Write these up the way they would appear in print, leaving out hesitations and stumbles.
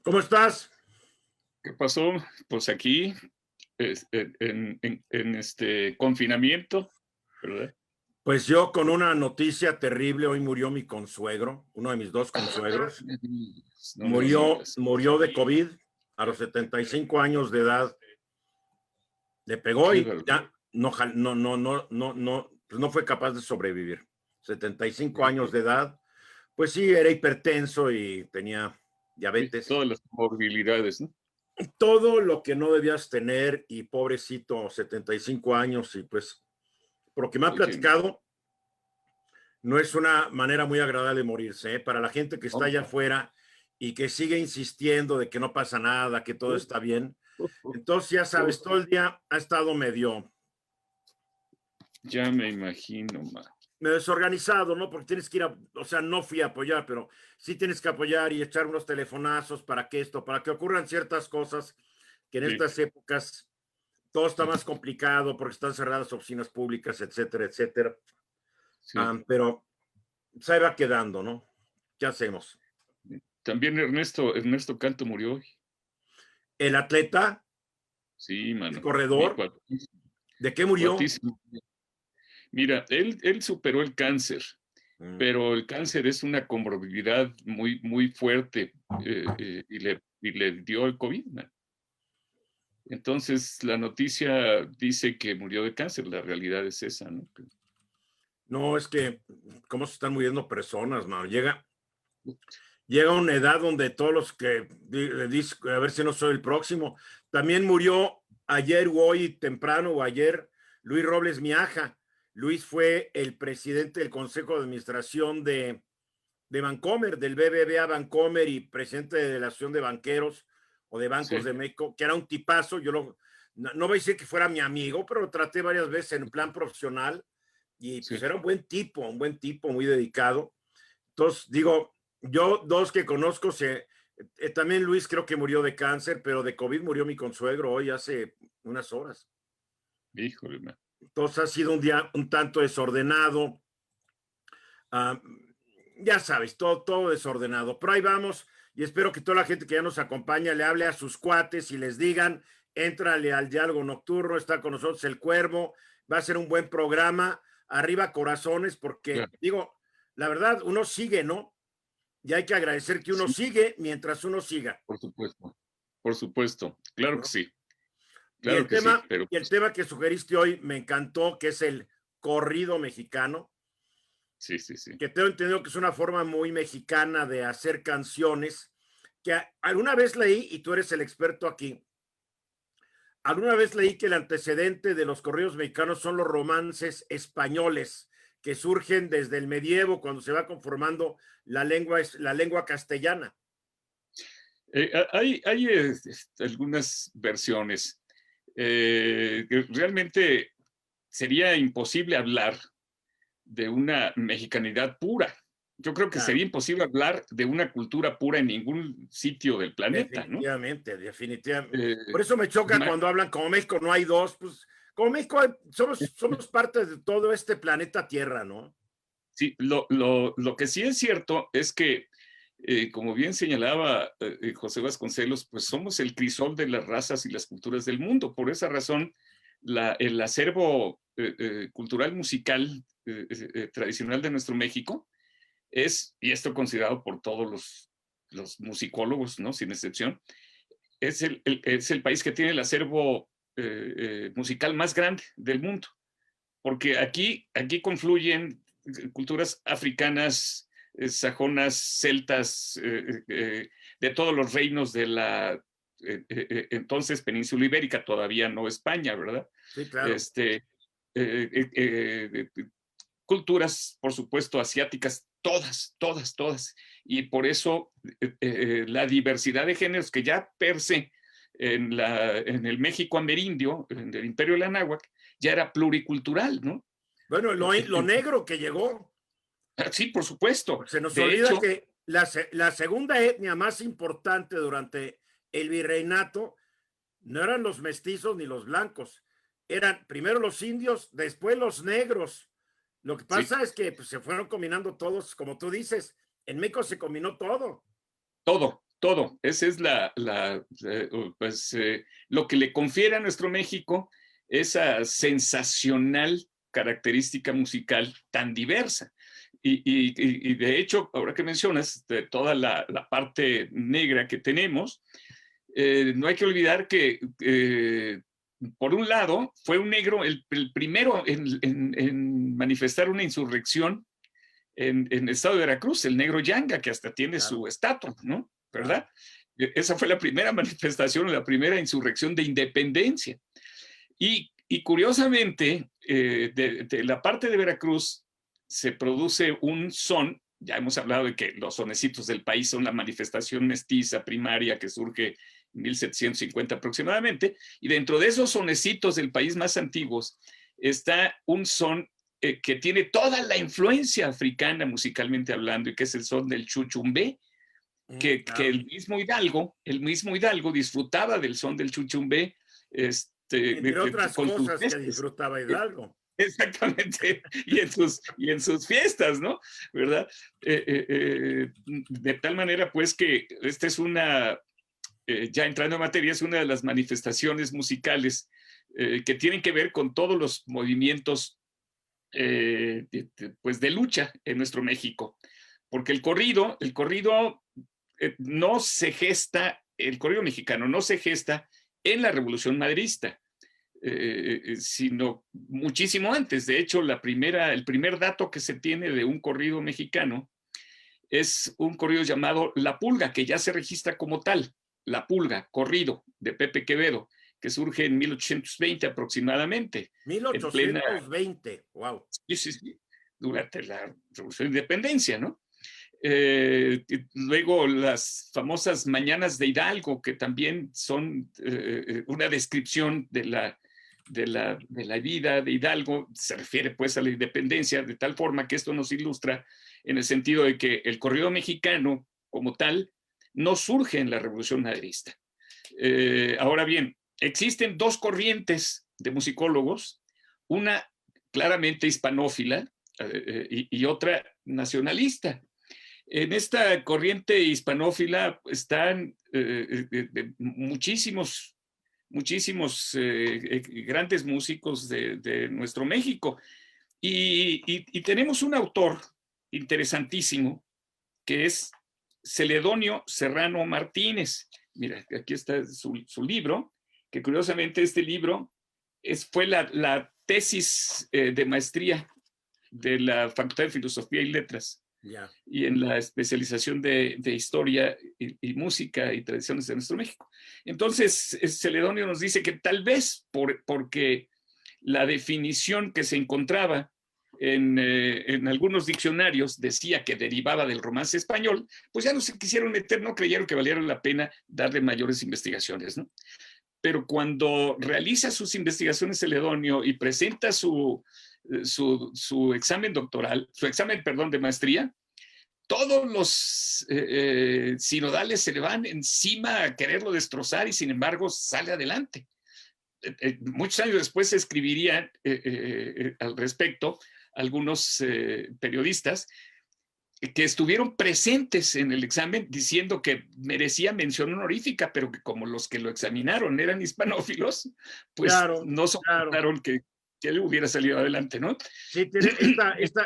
¿Cómo estás? ¿Qué pasó? Pues aquí, en este confinamiento, ¿verdad? Pues yo con una noticia terrible, hoy murió mi consuegro, uno de mis dos consuegros, No me digas. murió de COVID a los 75 años de edad, le pegó Qué y barbaridad. ya pues no fue capaz de sobrevivir. 75 años de edad, pues sí, era hipertenso y tenía Sí, diabetes, todas las comorbilidades, ¿no? todo lo que no debías tener y pobrecito, 75 años y pues, por lo que me ha Oye, platicado, no es una manera muy agradable de morirse, ¿eh? Para la gente que está no, allá afuera y que sigue insistiendo de que no pasa nada, que todo uf, está bien. uf, uf, Entonces, ya uf, sabes, todo el día ha estado ya me imagino, medio desorganizado, ¿no? Porque tienes que ir o sea, no fui a apoyar, pero sí tienes que apoyar y echar unos telefonazos para que ocurran ciertas cosas que en sí, estas épocas todo está más complicado porque están cerradas oficinas públicas, etcétera, etcétera. sí. Pero se va quedando, ¿no? ¿Qué hacemos? También Ernesto Canto murió hoy. El atleta, Sí, el mano, mi corredor, cuatísimo, ¿de qué murió? cuatísimo. Mira, él superó el cáncer, Mm. pero el cáncer es una comorbilidad muy, muy fuerte, y le dio el COVID, man. Entonces, la noticia dice que murió de cáncer, la realidad es esa, ¿no? No, es que, ¿cómo se están muriendo personas, mano? Llega una edad donde todos los que le dicen, a ver si no soy el próximo. También murió ayer o hoy temprano o ayer Luis Robles Miaja. Luis fue el presidente del Consejo de Administración de Bancomer, del BBVA Bancomer y presidente de la Asociación de Banqueros o de Bancos Sí, de México, que era un tipazo. No voy a decir que fuera mi amigo, pero lo traté varias veces en plan profesional y pues sí. era un buen tipo, muy dedicado. Entonces, digo, yo dos que conozco, también Luis creo que murió de cáncer, pero de COVID murió mi consuegro hoy hace unas horas. Híjole, man. Entonces ha sido un día un tanto desordenado. Uh, ya sabes, todo desordenado. Pero ahí vamos y espero que toda la gente que ya nos acompaña le hable a sus cuates y les digan, éntrale al diálogo nocturno, está con nosotros el Cuervo, va a ser un buen programa. Arriba corazones, porque Claro, digo, la verdad, uno sigue, ¿no? Y hay que agradecer que uno sí, sigue mientras uno siga. por supuesto. Por supuesto. Claro que ¿No? sí. Y Claro que sí. Pero y el tema que sugeriste hoy me encantó, que es el corrido mexicano, sí, sí, sí. que tengo entendido que es una forma muy mexicana de hacer canciones, que alguna vez leí, y tú eres el experto aquí, alguna vez leí que el antecedente de los corridos mexicanos son los romances españoles, que surgen desde el medievo, cuando se va conformando la lengua castellana. Hay algunas versiones. Que realmente sería imposible hablar de una mexicanidad pura. Yo creo que Claro. sería imposible hablar de una cultura pura en ningún sitio del planeta, ¿no? Definitivamente, definitivamente. Eh, Por eso me choca ma- cuando hablan como México no hay dos, pues como México somos parte de todo este planeta Tierra, ¿no? sí, lo que sí es cierto es que, como bien señalaba José Vasconcelos, pues somos el crisol de las razas y las culturas del mundo. Por esa razón, el acervo cultural musical tradicional de nuestro México y esto considerado por todos los musicólogos, ¿no? Sin excepción, es el país que tiene el acervo musical más grande del mundo, porque aquí confluyen culturas africanas, sajonas, celtas, de todos los reinos de la entonces península ibérica, todavía no España, ¿verdad? Sí, claro. Este, culturas, por supuesto, asiáticas, todas, todas, todas. Y por eso la diversidad de géneros que ya per se en el México amerindio, en el Imperio de la Náhuac, ya era pluricultural, ¿no? Bueno, lo negro que llegó, Sí, por supuesto. porque se nos De olvida hecho, que la segunda etnia más importante durante el virreinato no eran los mestizos ni los blancos, eran primero los indios, después los negros. Lo que sí, pasa es que pues, se fueron combinando todos, como tú dices, en México se combinó todo. todo, todo. Esa es lo que le confiere a nuestro México esa sensacional característica musical tan diversa. Y de hecho, ahora que mencionas de toda la parte negra que tenemos, no hay que olvidar que, por un lado, fue un negro el primero en manifestar una insurrección en el estado de Veracruz, el negro Yanga, que hasta tiene su estatua, ¿no? ¿Verdad? Esa fue la primera manifestación, la primera insurrección de independencia. Y curiosamente, de la parte de Veracruz se produce un son. Ya hemos hablado de que los sonecitos del país son la manifestación mestiza primaria que surge en 1750 aproximadamente, y dentro de esos sonecitos del país más antiguos está un son que tiene toda la influencia africana musicalmente hablando, y que es el son del chuchumbé, que el mismo Hidalgo disfrutaba del son del chuchumbé. Entre otras cosas que disfrutaba Hidalgo. Exactamente, y en sus fiestas, ¿no? ¿Verdad? De tal manera, pues, que esta es ya entrando en materia, es una de las manifestaciones musicales que tienen que ver con todos los movimientos pues de lucha en nuestro México. Porque el corrido no se gesta, el corrido mexicano no se gesta en la Revolución Maderista, sino muchísimo antes. De hecho, el primer dato que se tiene de un corrido mexicano es un corrido llamado La Pulga, que ya se registra como tal, La Pulga, corrido de Pepe Quevedo, que surge en 1820 aproximadamente. 1820, wow. Sí, durante la Revolución de Independencia, ¿no? Luego las famosas Mañanas de Hidalgo, que también son una descripción de la vida de Hidalgo, se refiere pues a la independencia, de tal forma que esto nos ilustra en el sentido de que el corrido mexicano como tal no surge en la Revolución Maderista. Ahora bien, existen dos corrientes de musicólogos, una claramente hispanófila y otra nacionalista. En esta corriente hispanófila están muchísimos grandes músicos de nuestro México. Y tenemos un autor interesantísimo que es Celedonio Serrano Martínez. Mira, aquí está su libro, que curiosamente este libro fue la tesis de maestría de la Facultad de Filosofía y Letras. Y en la especialización de historia y música y tradiciones de nuestro México. Entonces, Celedonio nos dice que tal vez porque la definición que se encontraba en algunos diccionarios decía que derivaba del romance español, pues ya no se quisieron meter, no creyeron que valiera la pena darle mayores investigaciones, ¿no? Pero cuando realiza sus investigaciones Celedonio y presenta su examen doctoral, de maestría, todos los sinodales se le van encima a quererlo destrozar, y sin embargo sale adelante. Muchos años después se escribirían al respecto algunos periodistas que estuvieron presentes en el examen diciendo que merecía mención honorífica, pero que como los que lo examinaron eran hispanófilos, pues no soportaron que él hubiera salido adelante, ¿no? Sí,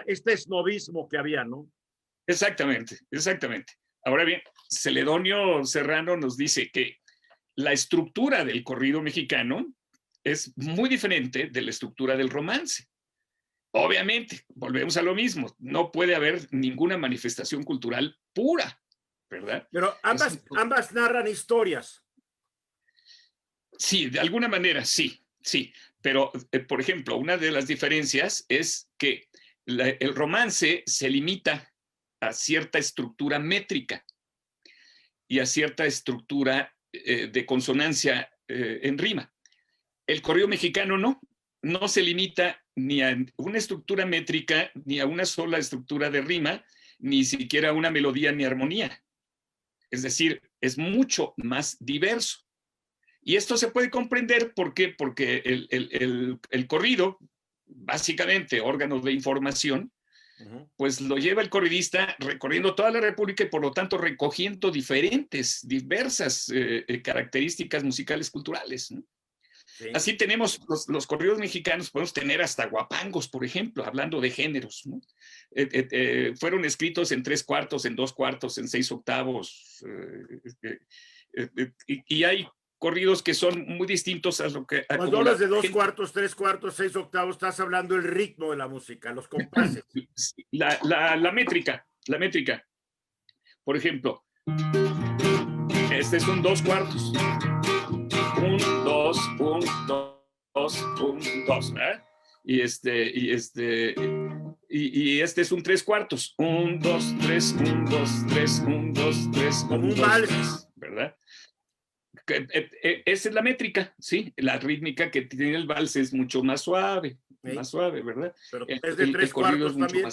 este esnovismo que había, ¿no? Exactamente. Ahora bien, Celedonio Serrano nos dice que la estructura del corrido mexicano es muy diferente de la estructura del romance. Obviamente, volvemos a lo mismo, no puede haber ninguna manifestación cultural pura, ¿verdad? Pero ambas narran historias. Sí, de alguna manera, sí. Pero, por ejemplo, una de las diferencias es que el romance se limita a cierta estructura métrica y a cierta estructura de consonancia en rima. El corrido mexicano no se limita ni a una estructura métrica, ni a una sola estructura de rima, ni siquiera a una melodía ni armonía. Es decir, es mucho más diverso. Y esto se puede comprender porque el corrido, básicamente órgano de información, pues lo lleva el corridista recorriendo toda la República y por lo tanto recogiendo diversas características musicales culturales, ¿no? Sí. Así tenemos los corridos mexicanos, podemos tener hasta guapangos, por ejemplo, hablando de géneros, ¿no? Fueron escritos en 3/4, en 2/4, en 6/8, y hay corridos que son muy distintos a lo que... Cuando hablas de 2/4, 3/4, 6/8, estás hablando del ritmo de la música, los compases. La métrica. Por ejemplo, este es un 2/4. 1, 2, 1, 2, 1, 2, ¿verdad? Y este es un 3/4. 1, 2, 3, 1, 2, 3, 1, 2, 3, 1, 2, 3, ¿verdad? Esa es la métrica, ¿sí? La rítmica que tiene el vals es mucho más suave, ¿verdad? Pero es de 3/4 también.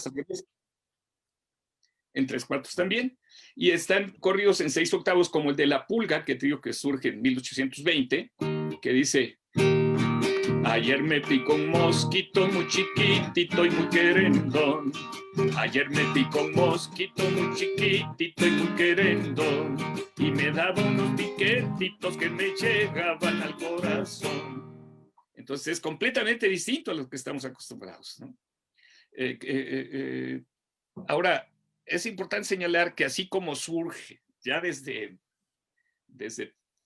En 3/4 también. Y están corridos en 6/8, como el de La Pulga, que te digo que surge en 1820, que dice: ayer me picó un mosquito muy chiquitito y muy querendón. Ayer me picó un mosquito muy chiquitito y muy querendón. Y me daba unos piquetitos que me llegaban al corazón. Entonces es completamente distinto a lo que estamos acostumbrados, ¿no? Ahora, es importante señalar que así como surge ya desde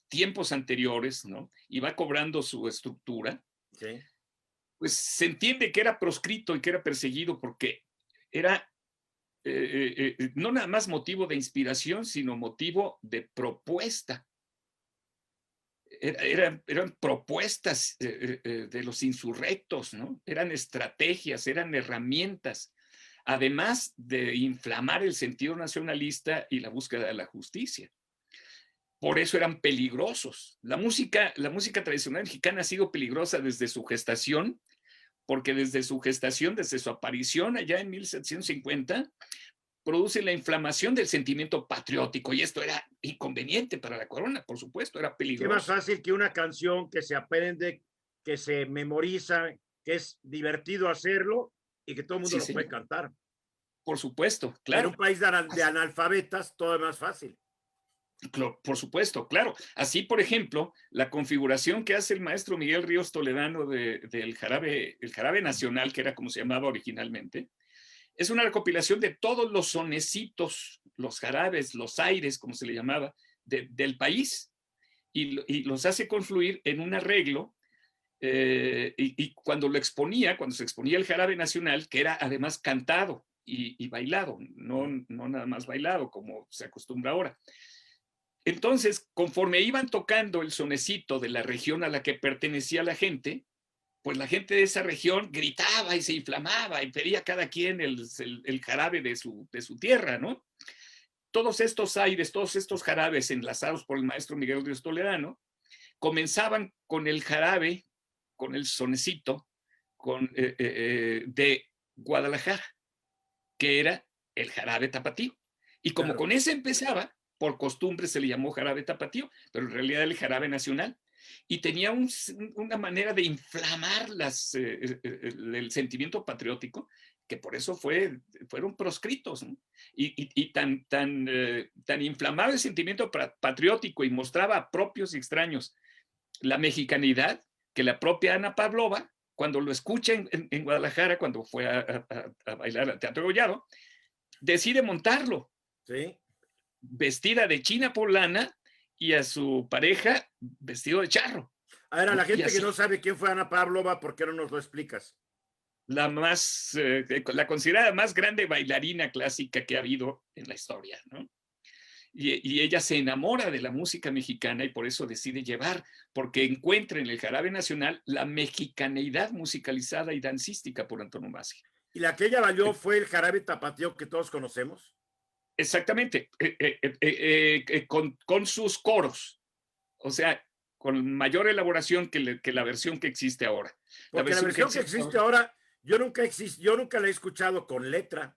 tiempos anteriores, ¿no? Y va cobrando su estructura, sí, pues se entiende que era proscrito y que era perseguido porque era no nada más motivo de inspiración, sino motivo de propuesta. Eran propuestas de los insurrectos, ¿no? Eran estrategias, eran herramientas, además de inflamar el sentido nacionalista y la búsqueda de la justicia. Por eso eran peligrosos. La música tradicional mexicana ha sido peligrosa desde su gestación, porque desde su aparición allá en 1750, produce la inflamación del sentimiento patriótico, y esto era inconveniente para la corona, por supuesto, era peligroso. ¿Qué más fácil que una canción que se aprende, que se memoriza, que es divertido hacerlo y que todo el mundo lo puede cantar? Por supuesto, claro. En un país de analfabetas, todo es más fácil. Por supuesto, claro. Así, por ejemplo, la configuración que hace el maestro Miguel Ríos Toledano del jarabe nacional, que era como se llamaba originalmente, es una recopilación de todos los sonecitos, los jarabes, los aires, como se le llamaba, del país, y los hace confluir en un arreglo, y cuando se exponía el jarabe nacional, que era además cantado y bailado, no nada más bailado, como se acostumbra ahora. Entonces, conforme iban tocando el sonecito de la región a la que pertenecía la gente, pues la gente de esa región gritaba y se inflamaba y pedía a cada quien el jarabe de su tierra, ¿no? Todos estos aires, todos estos jarabes enlazados por el maestro Miguel Ríos Toledano, comenzaban con el jarabe, con el sonecito de Guadalajara, que era el jarabe tapatío. Y como con ese empezaba, por costumbre se le llamó jarabe tapatío, pero en realidad era el jarabe nacional. Y tenía una manera de inflamar el sentimiento patriótico, que por eso fueron proscritos, ¿no? Y tan inflamaba el sentimiento patriótico y mostraba a propios y extraños la mexicanidad, que la propia Ana Pavlova, cuando lo escucha en Guadalajara, cuando fue a bailar al Teatro Gollado, decide montarlo. Sí. Vestida de china poblana y a su pareja vestido de charro. A ver, a la gente que no sabe quién fue Ana Pavlova, ¿por qué no nos lo explicas? La considerada más grande bailarina clásica que ha habido en la historia, ¿no? Y ella se enamora de la música mexicana y por eso decide llevar, porque encuentra en el jarabe nacional la mexicaneidad musicalizada y dancística por antonomasia. ¿Y la que ella bailó fue el jarabe tapatío que todos conocemos? Exactamente, con sus coros, o sea, con mayor elaboración que la versión que existe ahora. Porque la versión que existe ahora, yo nunca la he escuchado con letra.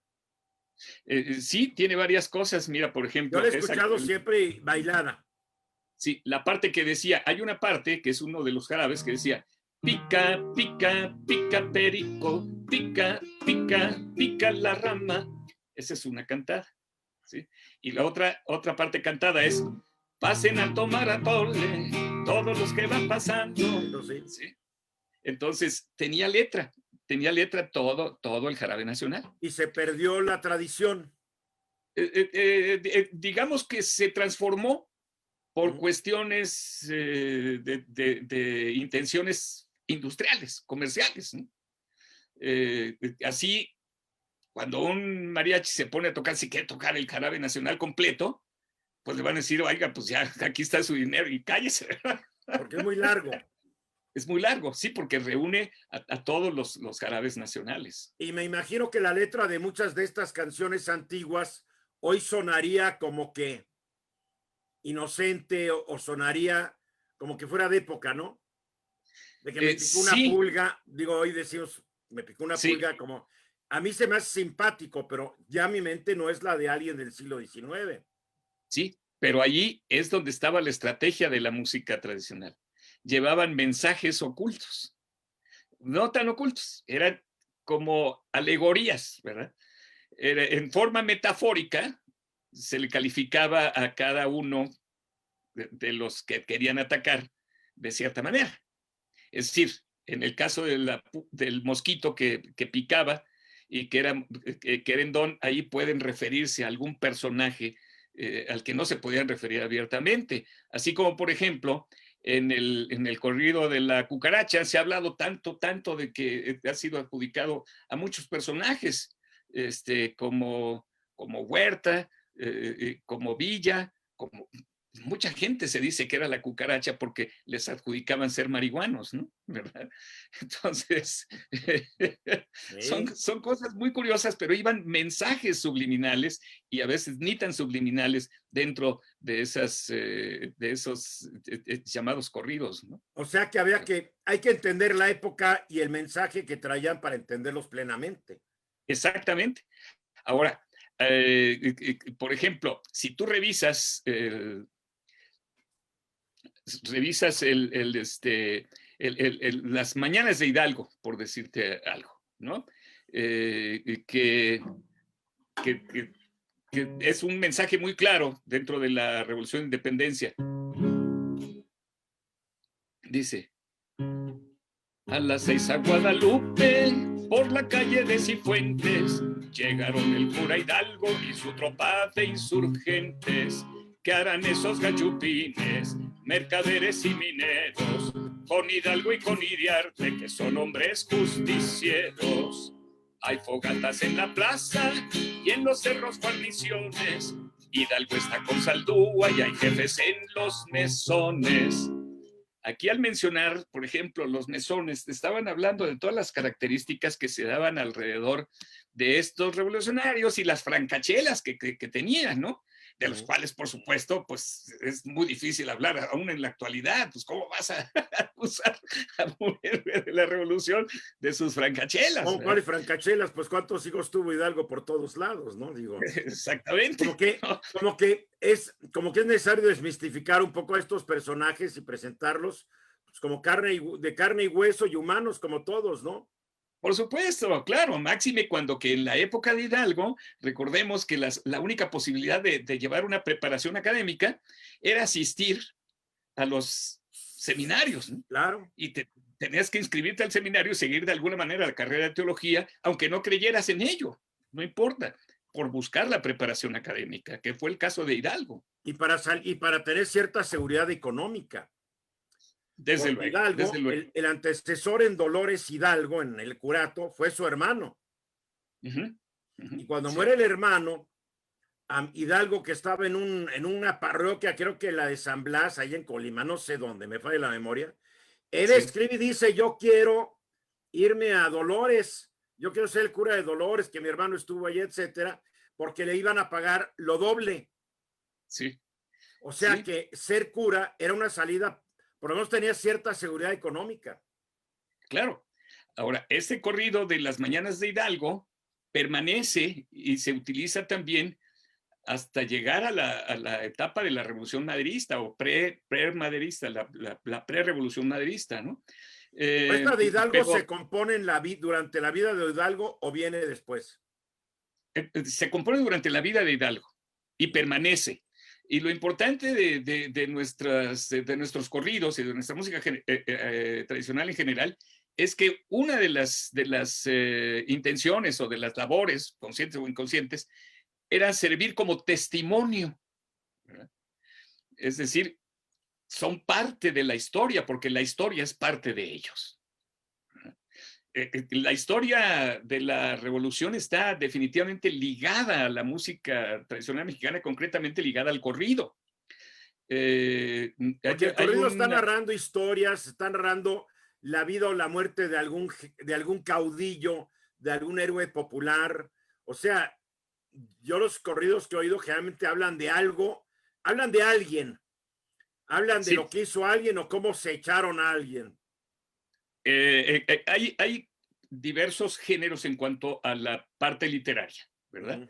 Sí, tiene varias cosas, mira, por ejemplo. Yo la he escuchado siempre bailada. Sí, la parte que decía, hay una parte que es uno de los jarabes que decía: pica, pica, pica perico, pica, pica, pica la rama. Esa es una cantada, ¿sí? Y la otra parte cantada es, pasen a tomar atole todos los que van pasando, ¿sí? Entonces tenía letra todo el jarabe nacional. Y se perdió la tradición. Digamos que se transformó por cuestiones de intenciones industriales, comerciales, ¿no? Así, cuando un mariachi se pone a tocar, si quiere tocar el jarabe nacional completo, pues le van a decir, oiga, pues ya aquí está su dinero y cállese, ¿verdad? Porque es muy largo. Es muy largo, sí, porque reúne a todos los jarabes nacionales. Y me imagino que la letra de muchas de estas canciones antiguas hoy sonaría como que inocente o sonaría como que fuera de época, ¿no? De que me picó una sí. pulga, digo, hoy decimos, me picó una pulga, como a mí se me hace simpático, pero ya mi mente no es la de alguien del siglo XIX. Sí, pero allí es donde estaba la estrategia de la música tradicional. Llevaban mensajes ocultos, no tan ocultos, eran como alegorías, ¿verdad? En forma metafórica se le calificaba a cada uno de los que querían atacar de cierta manera. Es decir, en el caso del mosquito que picaba y que era querendón, ahí pueden referirse a algún personaje al que no se podían referir abiertamente. Así como, por ejemplo, en el corrido de la cucaracha se ha hablado tanto de que ha sido adjudicado a muchos personajes, como Huerta, como Villa, como mucha gente se dice que era la cucaracha porque les adjudicaban ser marihuanos, ¿no? ¿Verdad? Entonces, son cosas muy curiosas, pero iban mensajes subliminales y a veces ni tan subliminales dentro de esos llamados corridos, ¿no? O sea que hay que entender la época y el mensaje que traían para entenderlos plenamente. Exactamente. Ahora, por ejemplo, si tú revisas las mañanas de Hidalgo, por decirte algo, ¿no? Que es un mensaje muy claro dentro de la Revolución de Independencia. Dice, a las 6 a Guadalupe, por la calle de Cifuentes, llegaron el cura Hidalgo y su tropa de insurgentes. ¿Qué harán esos gachupines, mercaderes y mineros, con Hidalgo y con Iriarte, que son hombres justicieros? Hay fogatas en la plaza y en los cerros guarniciones. Hidalgo está con Saldúa y hay jefes en los mesones. Aquí al mencionar, por ejemplo, los mesones, estaban hablando de todas las características que se daban alrededor de estos revolucionarios y las francachelas que tenían, ¿no? De los cuales, por supuesto, pues es muy difícil hablar aún en la actualidad. Pues, ¿cómo vas a acusar a mujer de la revolución de sus francachelas? ¿Cómo cuáles francachelas? Pues cuántos hijos tuvo Hidalgo por todos lados, ¿no? Digo. Exactamente. Como que es necesario desmistificar un poco a estos personajes y presentarlos pues, como de carne y hueso y humanos como todos, ¿no? Por supuesto, claro, máxime cuando que en la época de Hidalgo, recordemos que la única posibilidad de llevar una preparación académica era asistir a los seminarios, ¿no? Claro. Y tenías que inscribirte al seminario y seguir de alguna manera la carrera de teología, aunque no creyeras en ello, no importa, por buscar la preparación académica, que fue el caso de Hidalgo. Y para tener cierta seguridad económica. Desde luego, Hidalgo, desde luego. El antecesor en Dolores Hidalgo, en el curato, fue su hermano. Y cuando muere el hermano, Hidalgo, que estaba en una parroquia, creo que la de San Blas, ahí en Colima, no sé dónde, me falla la memoria, él escribe y dice, yo quiero irme a Dolores, yo quiero ser el cura de Dolores, que mi hermano estuvo allí, etcétera, porque le iban a pagar lo doble. Sí. O sea que ser cura era una salida, por lo menos tenía cierta seguridad económica. Claro. Ahora, este corrido de las mañanas de Hidalgo permanece y se utiliza también hasta llegar a la etapa de la Revolución Maderista o pre-maderista, la pre-revolución maderista, ¿no? ¿Esta de Hidalgo Pero se compone durante la vida de Hidalgo o viene después? se compone durante la vida de Hidalgo y permanece. Y lo importante de nuestros corridos y de nuestra música tradicional en general es que una de las intenciones o de las labores, conscientes o inconscientes, era servir como testimonio, ¿verdad? Es decir, son parte de la historia porque la historia es parte de ellos. La historia de la revolución está definitivamente ligada a la música tradicional mexicana, concretamente ligada al corrido. Porque el corrido está narrando historias, está narrando la vida o la muerte de algún caudillo, de algún héroe popular. O sea, yo los corridos que he oído generalmente hablan de algo, hablan de alguien, hablan de Sí, lo que hizo alguien o cómo se echaron a alguien. hay diversos géneros en cuanto a la parte literaria, ¿verdad?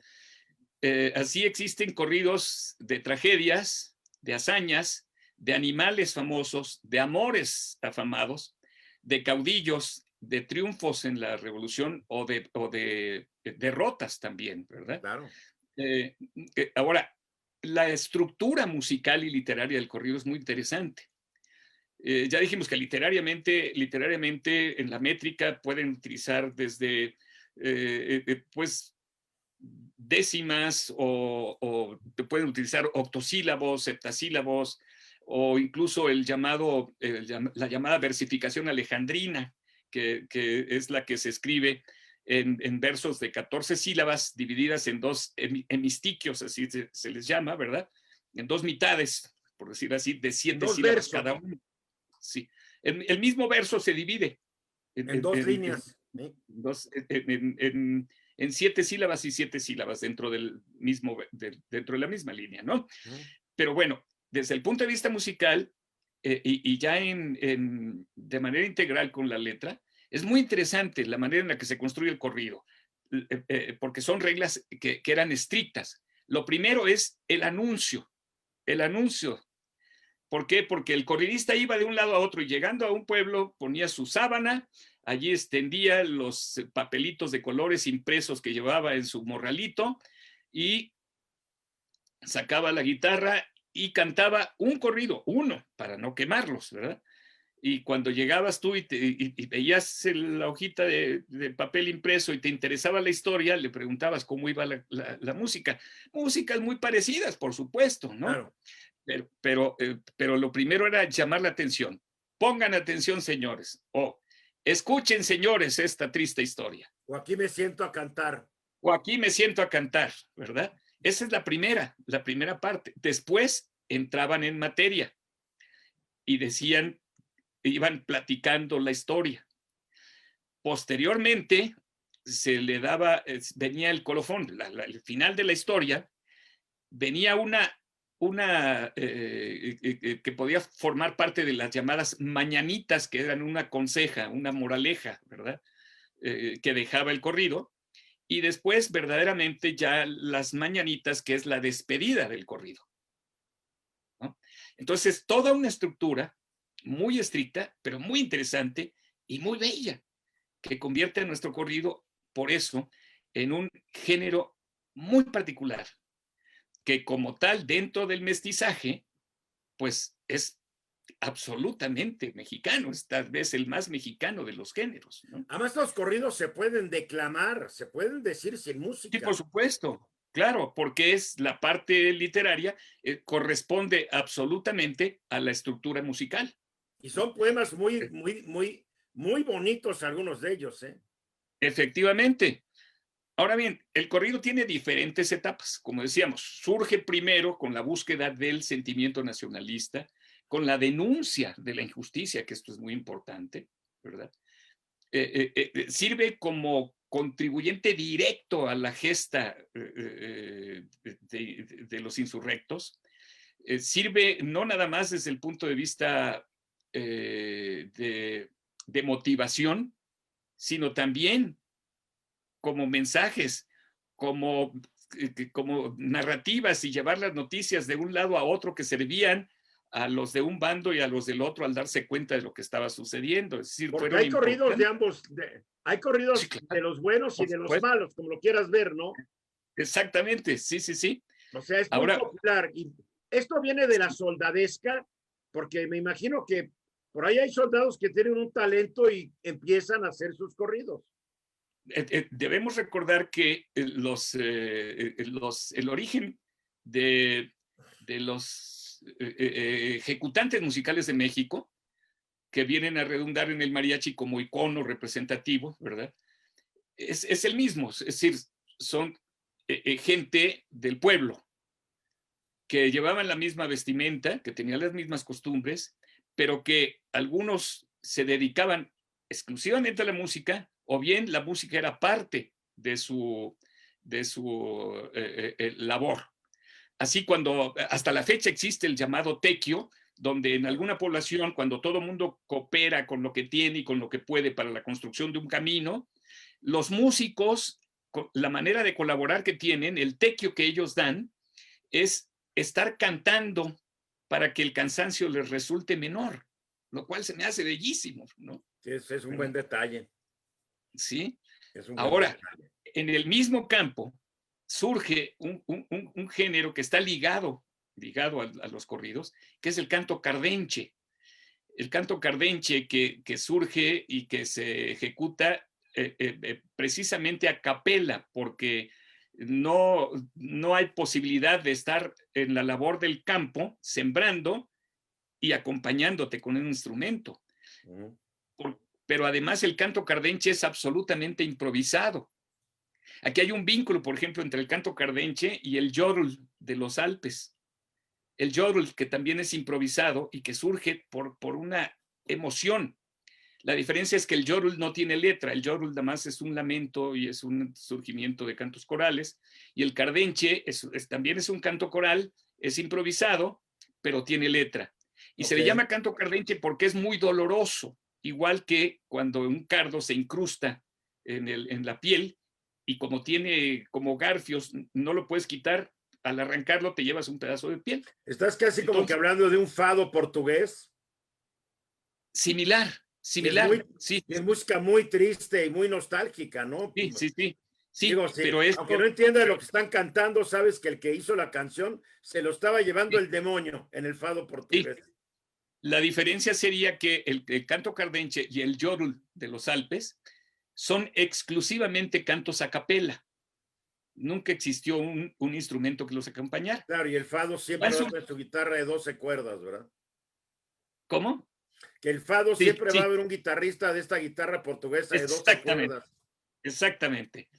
Así existen corridos de tragedias, de hazañas, de animales famosos, de amores afamados, de caudillos, de triunfos en la revolución o de derrotas también, ¿verdad? Claro. Ahora, la estructura musical y literaria del corrido es muy interesante. Ya dijimos que literariamente en la métrica pueden utilizar desde pues décimas o pueden utilizar octosílabos, septasílabos o incluso la llamada versificación alejandrina, que es la que se escribe en versos de 14 sílabas divididas en dos hemistiquios, así se les llama, ¿verdad? En dos mitades, por decir así, de 7 Dos sílabas versos, cada uno. Sí. El mismo verso se divide en dos líneas. en 7 sílabas y 7 sílabas dentro dentro de la misma línea, ¿no? Pero bueno, desde el punto de vista musical y ya de manera integral con la letra, es muy interesante la manera en la que se construye el corrido, porque son reglas que eran estrictas. Lo primero es el anuncio. El anuncio. ¿Por qué? Porque el corridista iba de un lado a otro y llegando a un pueblo ponía su sábana, allí extendía los papelitos de colores impresos que llevaba en su morralito y sacaba la guitarra y cantaba un corrido, uno, para no quemarlos, ¿verdad? Y cuando llegabas tú y veías la hojita de papel impreso y te interesaba la historia, le preguntabas cómo iba la música. Músicas muy parecidas, por supuesto, ¿no? Claro. Pero lo primero era llamar la atención. Pongan atención, señores. O escuchen, señores, esta triste historia. O aquí me siento a cantar. O aquí me siento a cantar, ¿verdad? Esa es la primera parte. Después entraban en materia y iban platicando la historia. Posteriormente venía el colofón, el final de la historia, venía una que podía formar parte de las llamadas mañanitas, que eran una conseja, una moraleja, ¿verdad? Que dejaba el corrido. Y después, verdaderamente, ya las mañanitas, que es la despedida del corrido, ¿no? Entonces, toda una estructura muy estricta, pero muy interesante y muy bella, que convierte a nuestro corrido, por eso, en un género muy particular, que como tal, dentro del mestizaje, pues es absolutamente mexicano, es tal vez el más mexicano de los géneros, ¿no? Además, los corridos se pueden declamar, se pueden decir sin Sí, por música. supuesto, claro, porque es la parte literaria, corresponde absolutamente a la estructura musical. Y son poemas muy bonitos algunos de ellos, ¿eh? Efectivamente. Ahora bien, el corrido tiene diferentes etapas. Como decíamos, surge primero con la búsqueda del sentimiento nacionalista, con la denuncia de la injusticia, que esto es muy importante, ¿verdad? Sirve como contribuyente directo a la gesta de los insurrectos. Sirve no nada más desde el punto de vista de motivación, sino también como mensajes, como narrativas y llevar las noticias de un lado a otro que servían a los de un bando y a los del otro al darse cuenta de lo que estaba sucediendo. Es decir, Porque fueron hay corridos de importantes. ambos, hay corridos Sí, claro, de los buenos y por de los supuesto. malos, como lo quieras ver, ¿no? Exactamente, sí, sí, sí. O sea, es muy Ahora, popular. Y esto viene de la soldadesca, porque me imagino que por ahí hay soldados que tienen un talento y empiezan a hacer sus corridos. debemos recordar que el origen de los ejecutantes musicales de México, que vienen a redundar en el mariachi como icono representativo, ¿verdad? Es el mismo, es decir, son gente del pueblo que llevaban la misma vestimenta, que tenían las mismas costumbres, pero que algunos se dedicaban exclusivamente a la música, o bien la música era parte de su labor. Así cuando hasta la fecha existe el llamado tequio, donde en alguna población, cuando todo el mundo coopera con lo que tiene y con lo que puede para la construcción de un camino, los músicos, la manera de colaborar que tienen, el tequio que ellos dan, es estar cantando para que el cansancio les resulte menor, lo cual se me hace bellísimo, ¿no? Sí, es un buen detalle. Sí. Es un buen Ahora, detalle. en el mismo campo surge un género que está ligado a los corridos, que es el canto cardenche. El canto cardenche que surge y que se ejecuta precisamente a capela, porque no hay posibilidad de estar en la labor del campo sembrando y acompañándote con un instrumento. Pero además el canto cardenche es absolutamente improvisado. Aquí hay un vínculo, por ejemplo, entre el canto cardenche y el yodel de los Alpes. El yodel, que también es improvisado y que surge por una emoción. La diferencia es que el yodel no tiene letra, el yodel nada más es un lamento y es un surgimiento de cantos corales, y el cardenche también es un canto coral, es improvisado, pero tiene letra. Y se le llama canto cardenche porque es muy doloroso, igual que cuando un cardo se incrusta en la piel, y como tiene como garfios, no lo puedes quitar, al arrancarlo te llevas un pedazo de piel. Estás casi como que hablando de un fado portugués. Similar, sí. Es música muy triste y muy nostálgica, ¿no? Sí. Digo, pero aunque no entiendas lo que están cantando, sabes que el que hizo la canción se lo estaba llevando el demonio en el fado portugués. Sí. La diferencia sería que el canto cardenche y el yodel de los Alpes son exclusivamente cantos a capela. Nunca existió un instrumento que los acompañara. Claro, y el fado siempre va a ser su guitarra de 12 cuerdas, ¿verdad? ¿Cómo? Que el fado siempre va a Sí. haber un guitarrista de esta guitarra portuguesa de 12 cuerdas. Exactamente.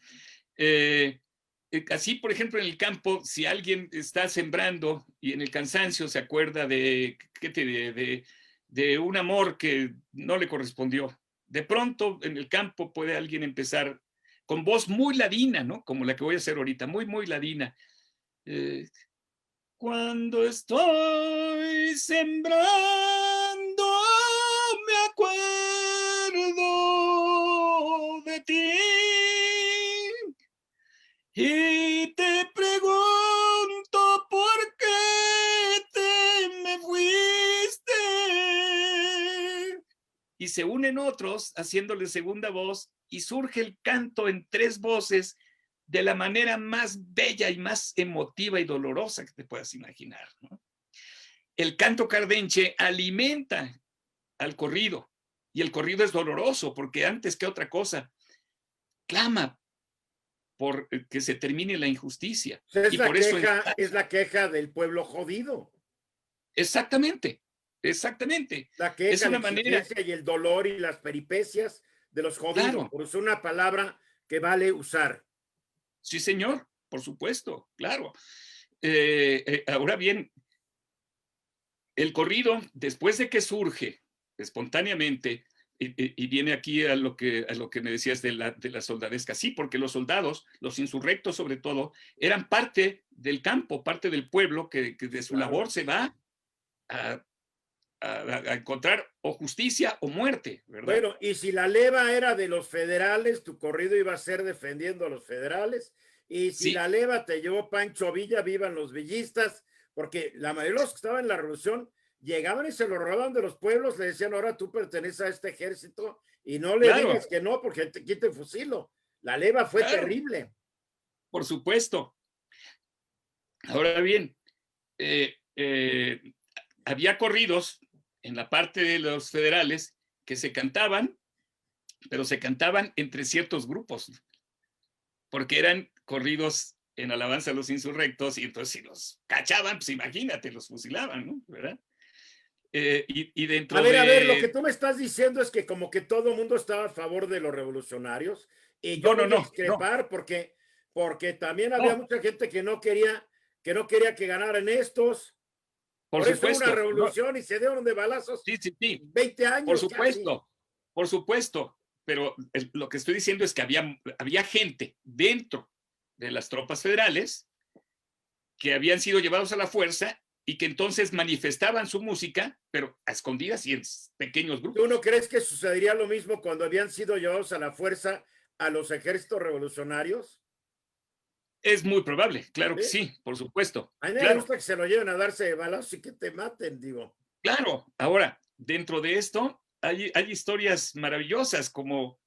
Así, por ejemplo, en el campo, si alguien está sembrando y en el cansancio se acuerda de un amor que no le correspondió, de pronto en el campo puede alguien empezar con voz muy ladina, ¿no? Como la que voy a hacer ahorita, muy, muy ladina. Cuando estoy sembrando, me acuerdo de ti. Y te pregunto por qué me fuiste. Y se unen otros haciéndole segunda voz y surge el canto en tres voces de la manera más bella y más emotiva y dolorosa que te puedas imaginar, ¿no? El canto cardenche alimenta al corrido, y el corrido es doloroso porque antes que otra cosa clama por que se termine la injusticia. Es y la por eso es la queja del pueblo jodido. Exactamente. La queja, Es la una manera. exigencia y el dolor y las peripecias de los jodidos. Claro. Por eso una palabra que vale usar. Sí, señor, por supuesto, claro. Ahora bien, el corrido, después de que surge espontáneamente, y viene aquí a lo que me decías de la soldadesca, sí, porque los soldados, los insurrectos sobre todo, eran parte del campo, parte del pueblo que de su labor se va a encontrar o justicia o muerte, ¿verdad? Bueno, y si la leva era de los federales, tu corrido iba a ser defendiendo a los federales. Y si la leva te llevó Pancho Villa, vivan los villistas, porque la mayoría de los que estaban en la revolución llegaban y se lo robaban de los pueblos, le decían, ahora tú perteneces a este ejército y no le Claro, digas que no porque te quite el fusilo. La leva fue claro, terrible. por supuesto. Ahora bien, había corridos en la parte de los federales que se cantaban, pero se cantaban entre ciertos grupos, porque eran corridos en alabanza a los insurrectos, y entonces si los cachaban, pues imagínate, los fusilaban, ¿no? ¿Verdad? Y dentro A ver, lo que de... tú me estás diciendo es que como que todo el mundo estaba a favor de los revolucionarios y yo No, no, voy a no, no, discrepar porque también había no, mucha gente que no quería que ganaran estos. por Por eso hubo una supuesto, no, revolución y se dieron de balazos sí, sí, sí, 20 años casi. por supuesto, pero lo que estoy diciendo es que había gente dentro de las tropas federales que habían sido llevados a la fuerza y que entonces manifestaban su música, pero a escondidas y en pequeños ¿Tú no grupos. crees que sucedería lo mismo cuando habían sido llevados a la fuerza a los ejércitos revolucionarios? Es muy probable, claro que ¿Sí? sí, por supuesto, A mí me claro, gusta que se lo lleven a darse de balazos y que te maten, digo. claro. Ahora, dentro de esto hay historias maravillosas como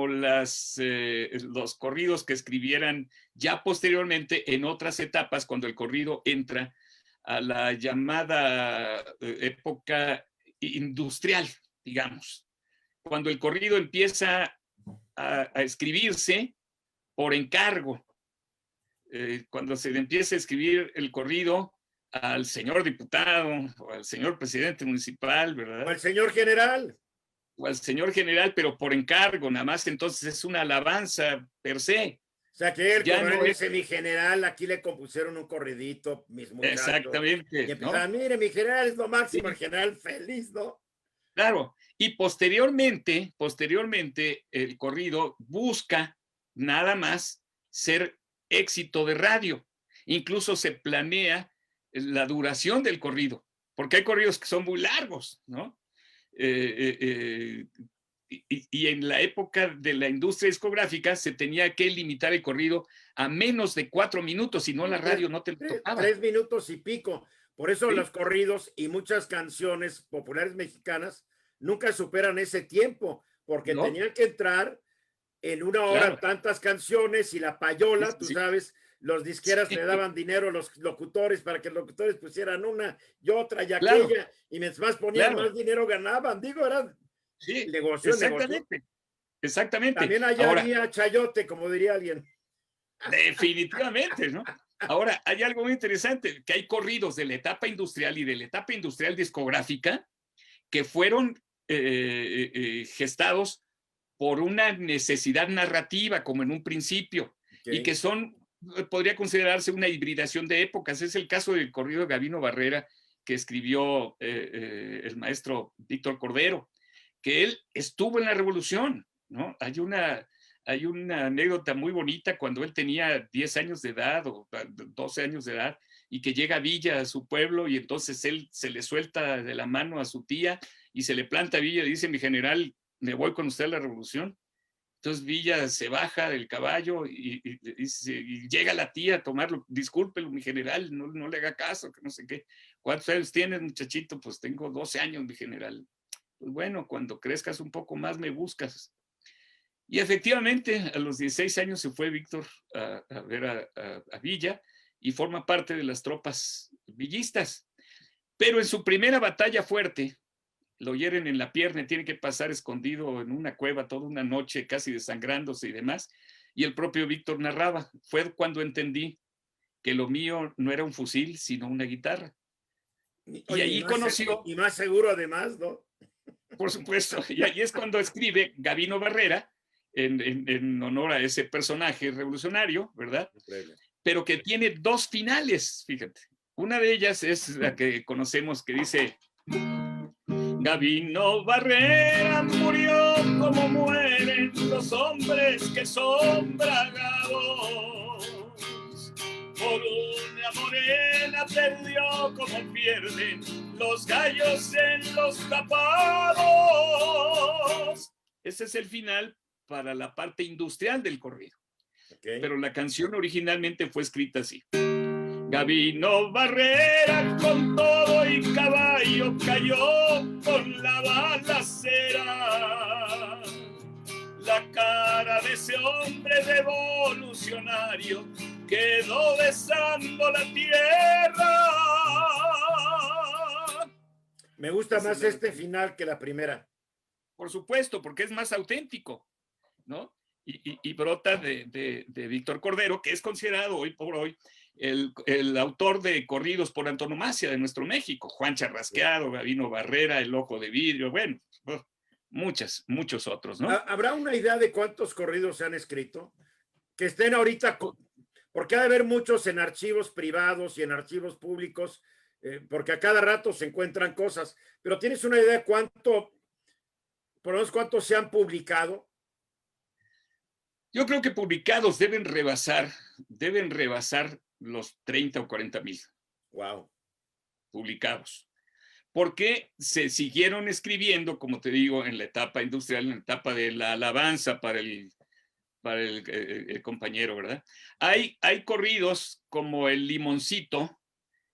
los corridos que escribieran ya posteriormente en otras etapas, cuando el corrido entra a la llamada época industrial, digamos. Cuando el corrido empieza a escribirse por encargo, cuando se le empieza a escribir el corrido al señor diputado o al señor presidente municipal, O ¿verdad? el señor general. O al señor general, pero por encargo, nada más, entonces es una alabanza per se. O sea que el Ya coronel no es dice, mi general, aquí le compusieron un corridito, mis muchachos. Y exactamente, ¿no? empezaban, mire, mi general es lo máximo, el Sí, general feliz, ¿no? claro. Y posteriormente, el corrido busca nada más ser éxito de radio. Incluso se planea la duración del corrido, porque hay corridos que son muy largos, ¿no? Y en la época de la industria discográfica se tenía que limitar el corrido a menos de 4 minutos, si no la radio no te lo tocaba. 3 minutos y pico. Por eso los ¿Sí? corridos y muchas canciones populares mexicanas nunca superan ese tiempo, porque ¿No? tenían que entrar en una hora Claro. tantas canciones y la Sí, payola, tú sí, sabes, los disqueras le sí. daban dinero a los locutores para que los locutores pusieran una y otra y Claro, aquella, y mientras más ponían, claro. más dinero ganaban. Digo, era Sí, negocio, negocio. exactamente, exactamente. También allá Ahora, había chayote, como diría alguien. definitivamente, ¿no? Ahora, hay algo muy interesante, que hay corridos de la etapa industrial y de la etapa industrial discográfica que fueron gestados por una necesidad narrativa, como en un principio, y Okay. que podría considerarse una hibridación de épocas. Es el caso del corrido de Gabino Barrera que escribió el maestro Víctor Cordero, que él estuvo en la revolución, ¿no? Hay una anécdota muy bonita cuando él tenía 10 años de edad o 12 años de edad y que llega a Villa, a su pueblo, y entonces él se le suelta de la mano a su tía y se le planta a Villa y dice, mi general, me voy con usted a la revolución. Entonces Villa se baja del caballo y llega la tía a tomarlo. Discúlpelo, mi general, no le haga caso, que no sé qué. ¿Cuántos años tienes, muchachito? Pues tengo 12 años, mi general. Pues bueno, cuando crezcas un poco más me buscas. Y efectivamente, a los 16 años se fue Víctor a ver a Villa y forma parte de las tropas villistas. Pero en su primera batalla fuerte, lo hieren en la pierna y tiene que pasar escondido en una cueva toda una noche, casi desangrándose y demás. Y el propio Víctor narraba, fue cuando entendí que lo mío no era un fusil, sino una guitarra. Y Oye, ahí conoció, y más seguro además, ¿no? por supuesto, y ahí es cuando escribe Gabino Barrera, en honor a ese personaje revolucionario, ¿verdad? Increíble. Pero que tiene dos finales, fíjate. Una de ellas es la que conocemos que dice, Gabino Barrera murió como mueren los hombres que son bragados. Por una morena perdió como pierden los gallos en los tapados. Ese es el final para la parte industrial del corrido. Okay. Pero la canción originalmente fue escrita así. Gabino Barrera con todo y caballo cayó con la balacera. La cara de ese hombre revolucionario quedó besando la tierra. Me gusta más este final que la primera. Por supuesto, porque es más auténtico, ¿no? Y brota de Víctor Cordero, que es considerado hoy por hoy el autor de corridos por antonomasia de nuestro México. Juan Charrasqueado, Gabino Barrera, El Ojo de Vidrio, bueno, muchos otros, ¿no? ¿Habrá una idea de cuántos corridos se han escrito? Que estén ahorita, porque ha de haber muchos en archivos privados y en archivos públicos, porque a cada rato se encuentran cosas, pero ¿tienes una idea de cuánto, por lo menos cuántos se han publicado? Yo creo que publicados deben rebasar los 30 o 40 mil. Wow. Publicados. Porque se siguieron escribiendo, como te digo, en la etapa industrial, en la etapa de la alabanza para el compañero, ¿verdad? Hay corridos como el Limoncito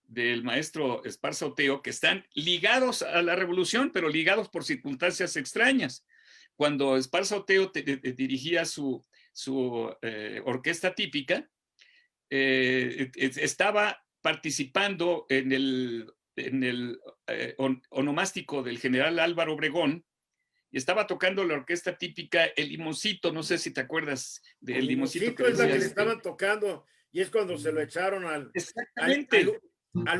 del maestro Esparza Oteo que están ligados a la revolución, pero ligados por circunstancias extrañas. Cuando Esparza Oteo dirigía su orquesta típica, estaba participando en el onomástico del general Álvaro Obregón, y estaba tocando la orquesta típica El Limoncito. No sé si te acuerdas del Limoncito. Que es la que le estaban tocando, y es cuando se lo echaron al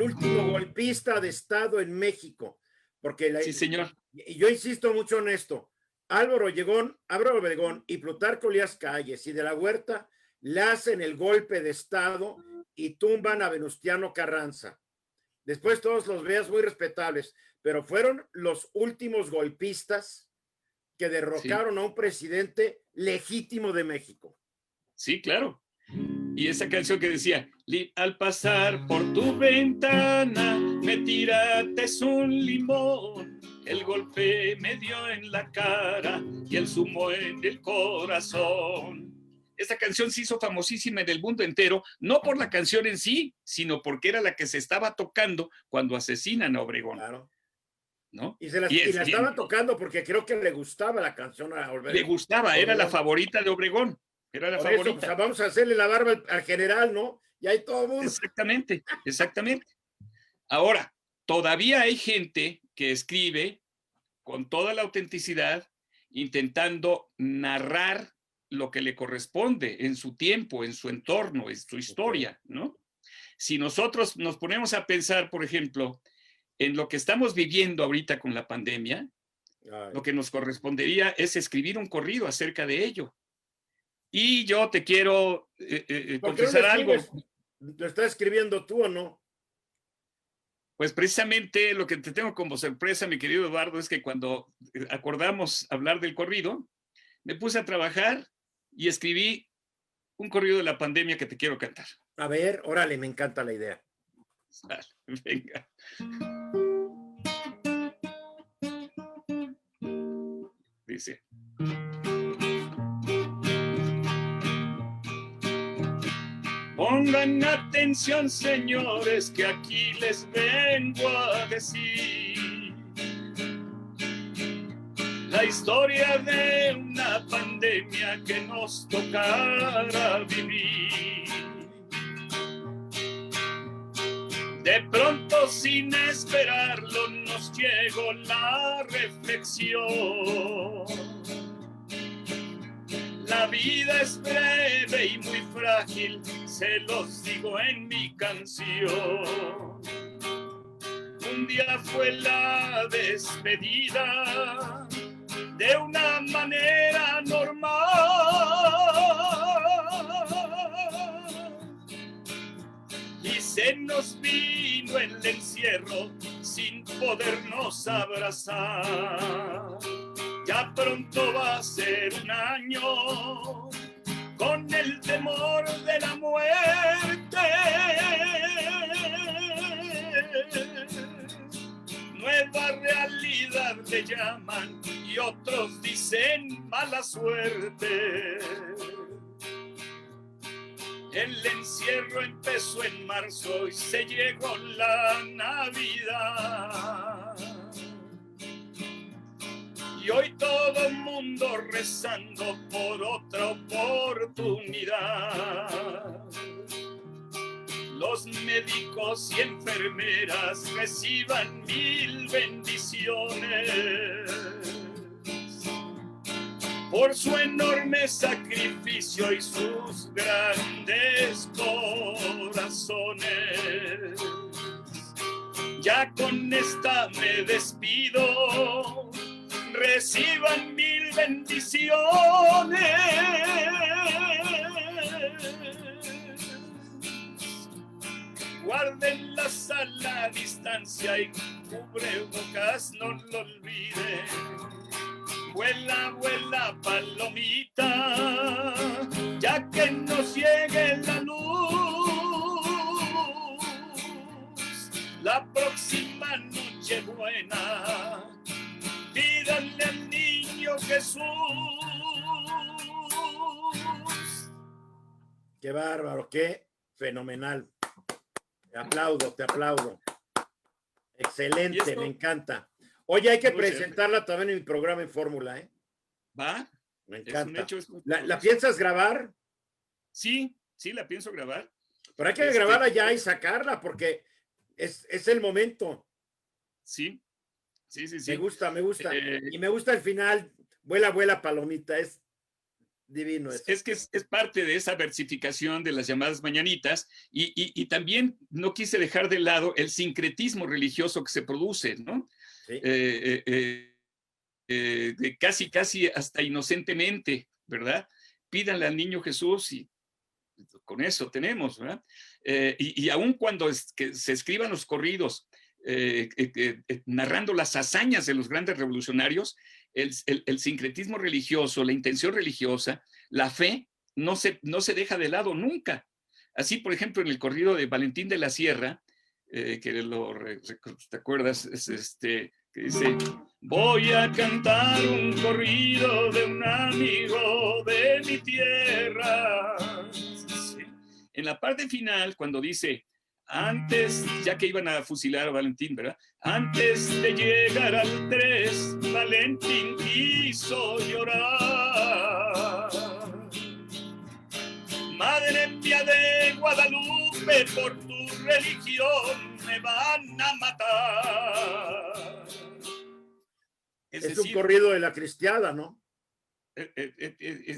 último golpista de Estado en México. Porque sí, señor. Y yo insisto mucho en esto. Álvaro Obregón y Plutarco Elías Calles y de la Huerta le hacen el golpe de Estado y tumban a Venustiano Carranza. Después todos los veas muy respetables, pero fueron los últimos golpistas que derrocaron a un presidente legítimo de México. Sí, claro. Y esa canción que decía, al pasar por tu ventana me tiraste un limón, el golpe me dio en la cara y el zumo en el corazón. Esta canción se hizo famosísima en el mundo entero, no por la canción en sí, sino porque era la que se estaba tocando cuando asesinan a Obregón. Claro. ¿No? Y la estaban tocando porque creo que le gustaba la canción a Obregón. Le gustaba, era la favorita de Obregón. Era la favorita. Eso, pues, vamos a hacerle la barba al general, ¿no? Y ahí todo el mundo. Exactamente. Ahora, todavía hay gente que escribe con toda la autenticidad, intentando narrar lo que le corresponde en su tiempo, en su entorno, en su historia, ¿no? Si nosotros nos ponemos a pensar, por ejemplo, en lo que estamos viviendo ahorita con la pandemia, lo que nos correspondería es escribir un corrido acerca de ello. Y yo te quiero confesar algo. ¿Lo estás escribiendo tú o no? Pues precisamente lo que te tengo como sorpresa, mi querido Eduardo, es que cuando acordamos hablar del corrido, me puse a trabajar y escribí un corrido de la pandemia que te quiero cantar. A ver, órale, me encanta la idea. Venga. Dice. Pongan atención, señores, que aquí les vengo a decir la historia de una pandemia que nos tocará vivir. De pronto, sin esperarlo, nos llegó la reflexión. La vida es breve y muy frágil, se los digo en mi canción. Un día fue la despedida de una manera normal. Y se nos vino el encierro sin podernos abrazar. Ya pronto va a ser un año con el temor de la muerte. Nueva realidad le llaman y otros dicen mala suerte. El encierro empezó en marzo y se llegó la Navidad. Y hoy todo el mundo rezando por otra oportunidad. Los médicos y enfermeras reciban 1000 bendiciones por su enorme sacrificio y sus grandes corazones. Ya con esta me despido, reciban 1000 bendiciones. Guárdenlas a la distancia y cubrebocas no lo olviden. Vuela, vuela, palomita, ya que nos llegue la luz. La próxima noche buena, pídanle al niño Jesús. Qué bárbaro, qué fenomenal. Te aplaudo, te aplaudo. Excelente, me encanta. Oye, hay que presentarla también en mi programa en Fórmula, ¿eh? ¿Va? Me encanta. Es un hecho, ¿La piensas grabar? Sí, la pienso grabar. Pero hay que grabarla ya y sacarla porque es el momento. Sí. Me gusta. Y me gusta el final. Vuela, vuela, palomita. Es divino eso. Es que es parte de esa versificación de las llamadas mañanitas y también no quise dejar de lado el sincretismo religioso que se produce, ¿no? Sí. Casi hasta inocentemente, ¿verdad? Pídanle al niño Jesús y con eso tenemos, ¿verdad? Y aun cuando se escriban los corridos narrando las hazañas de los grandes revolucionarios, el sincretismo religioso, la intención religiosa, la fe, no se deja de lado nunca. Así, por ejemplo, en el corrido de Valentín de la Sierra, que ¿te acuerdas? Que dice: voy a cantar un corrido de un amigo de mi tierra. Sí. En la parte final, cuando dice: antes, ya que iban a fusilar a Valentín, ¿verdad? Antes de llegar al 3, Valentín quiso llorar. Madre mía de Guadalupe, por tu religión me van a matar. Es decir, un corrido de la cristiada, ¿no?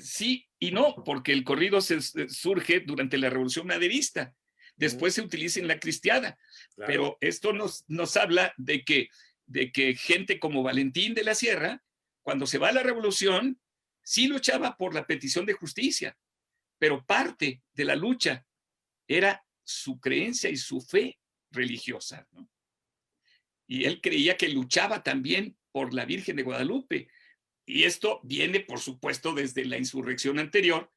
Sí y no, porque el corrido surge durante la Revolución Maderista. Después se utiliza en la cristiada. Claro. Pero esto nos habla de que gente como Valentín de la Sierra, cuando se va a la revolución, sí luchaba por la petición de justicia, pero parte de la lucha era su creencia y su fe religiosa, ¿no? Y él creía que luchaba también por la Virgen de Guadalupe. Y esto viene, por supuesto, desde la insurrección anterior,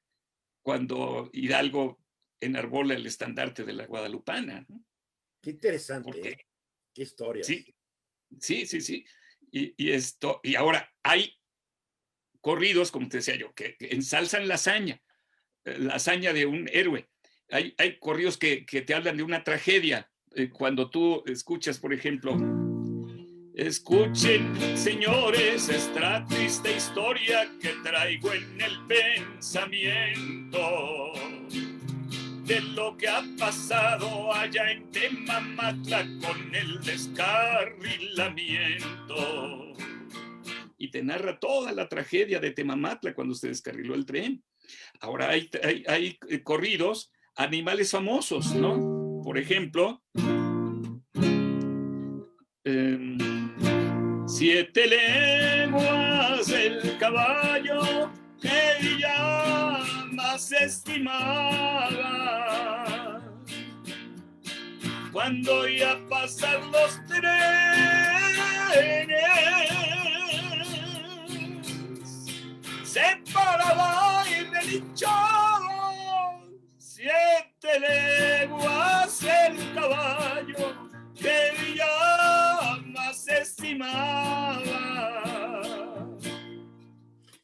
cuando Hidalgo enarbola el estandarte de la guadalupana, ¿no? Qué interesante, qué historia. Sí. Y ahora hay corridos, como te decía yo, que ensalzan la hazaña de un héroe. Hay corridos que te hablan de una tragedia. Cuando tú escuchas, por ejemplo: escuchen, señores, esta triste historia que traigo en el pensamiento de lo que ha pasado allá en Temamatla con el descarrilamiento. Y te narra toda la tragedia de Temamatla cuando se descarriló el tren. Ahora hay corridos, animales famosos, ¿no? Por ejemplo, 7 leguas el caballo que ella más estimaba. Cuando ya pasan los trenes, se paraba y relinchaba. 7 leguas el caballo que ella más estimaba.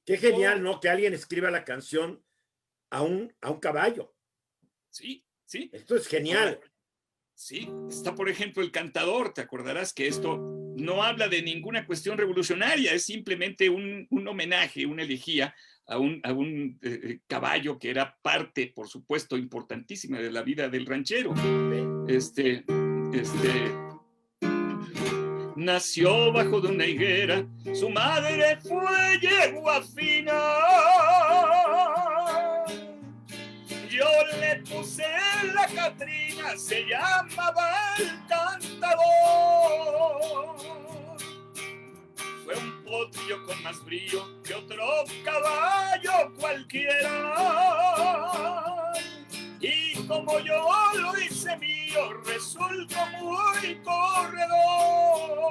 Qué genial, ¿no? Que alguien escriba la canción a un caballo. Sí, sí. Esto es genial. Ahora, sí, está por ejemplo el cantador, te acordarás que esto no habla de ninguna cuestión revolucionaria, es simplemente un homenaje, una elegía a un caballo que era parte, por supuesto, importantísima de la vida del ranchero. Nació bajo de una higuera, su madre fue yegua fina. Yo le puse la Catrina, se llamaba el cantador. Fue un potrillo con más brillo que otro caballo cualquiera. Y como yo lo hice mío, resultó muy corredor.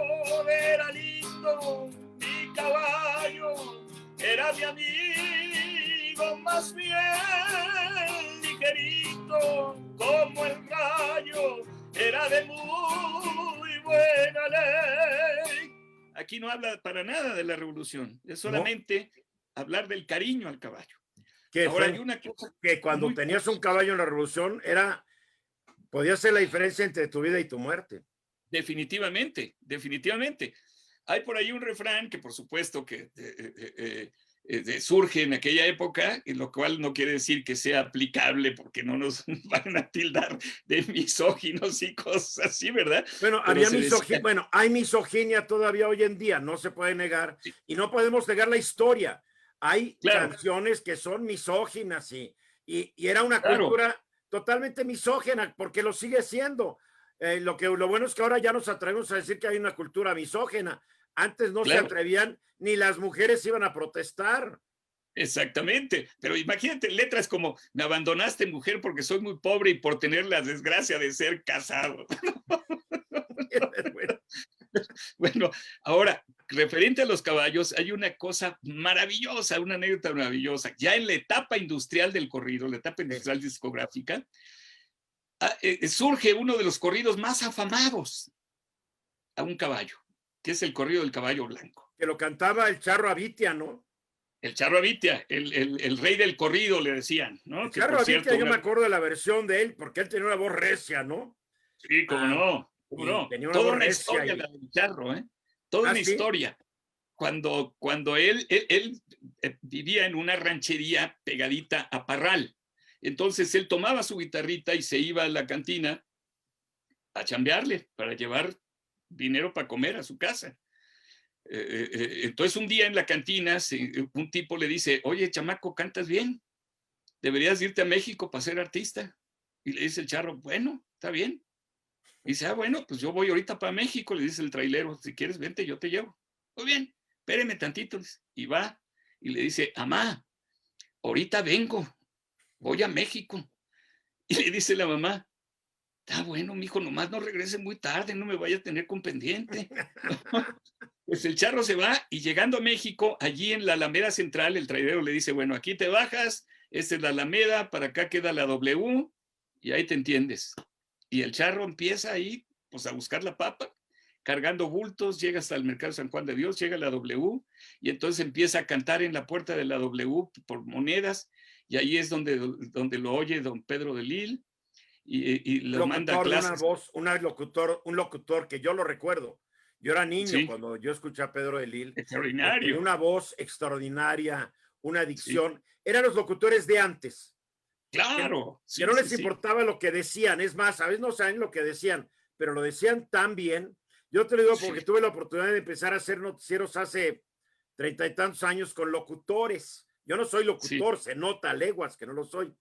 Era lindo mi caballo, era mi amigo, más bien ligerito como el rayo, era de muy buena ley. Aquí no habla para nada de la revolución, es solamente hablar del cariño al caballo. Ahora hay una cosa que cuando tenías un caballo en la revolución podía ser la diferencia entre tu vida y tu muerte. Definitivamente, definitivamente. Hay por ahí un refrán que por supuesto que surge en aquella época, en lo cual no quiere decir que sea aplicable porque no nos van a tildar de misóginos y cosas así, ¿verdad? Bueno, hay misoginia todavía hoy en día, no se puede negar, sí. Y no podemos negar la historia. Hay canciones que son misóginas y era una cultura totalmente misógina porque lo sigue siendo. Lo bueno es que ahora ya nos atrevemos a decir que hay una cultura misógina. Antes no se atrevían, ni las mujeres iban a protestar. Exactamente, pero imagínate letras como me abandonaste, mujer, porque soy muy pobre y por tener la desgracia de ser casado. Bueno, ahora, referente a los caballos, hay una cosa maravillosa, una anécdota maravillosa. Ya en la etapa industrial del corrido, la etapa industrial discográfica, surge uno de los corridos más afamados a un caballo, que es el corrido del caballo blanco. Que lo cantaba el Charro Abitia, ¿no? El Charro Abitia, el rey del corrido, le decían, ¿no? El Charro Abitia, yo me acuerdo de la versión de él, porque él tenía una voz recia, ¿no? Sí, cómo no. Tenía una toda voz una historia la del Charro, ¿eh? Toda una historia. Cuando él vivía en una ranchería pegadita a Parral. Entonces él tomaba su guitarrita y se iba a la cantina a chambearle para llevar dinero para comer a su casa. Entonces un día en la cantina un tipo le dice, oye, chamaco, cantas bien, deberías irte a México para ser artista. Y le dice el Charro, bueno, está bien. Y dice, bueno, pues yo voy ahorita para México, le dice el trailero, si quieres vente, yo te llevo. Muy bien, espéreme tantito. Y va y le dice, mamá, ahorita vengo, voy a México. Y le dice la mamá, está bueno, mijo, nomás no regrese muy tarde, no me vaya a tener con pendiente. Pues el Charro se va y llegando a México, allí en la Alameda Central, el trailero le dice, bueno, aquí te bajas, esta es la Alameda, para acá queda la W, y ahí te entiendes. Y el Charro empieza ahí, pues a buscar la papa, cargando bultos, llega hasta el Mercado San Juan de Dios, llega a la W, y entonces empieza a cantar en la puerta de la W por monedas, y ahí es donde lo oye don Pedro de Lille, y lo manda a clases. Un locutor que yo lo recuerdo. Yo era niño cuando yo escuché a Pedro de Lille. Extraordinario. Tenía una voz extraordinaria, una dicción. Eran los locutores de antes. Claro. Que no les importaba lo que decían. Es más, a veces no saben lo que decían, pero lo decían tan bien. Yo te lo digo porque tuve la oportunidad de empezar a hacer noticieros hace 30 y tantos años con locutores. Yo no soy locutor, se nota a leguas que no lo soy.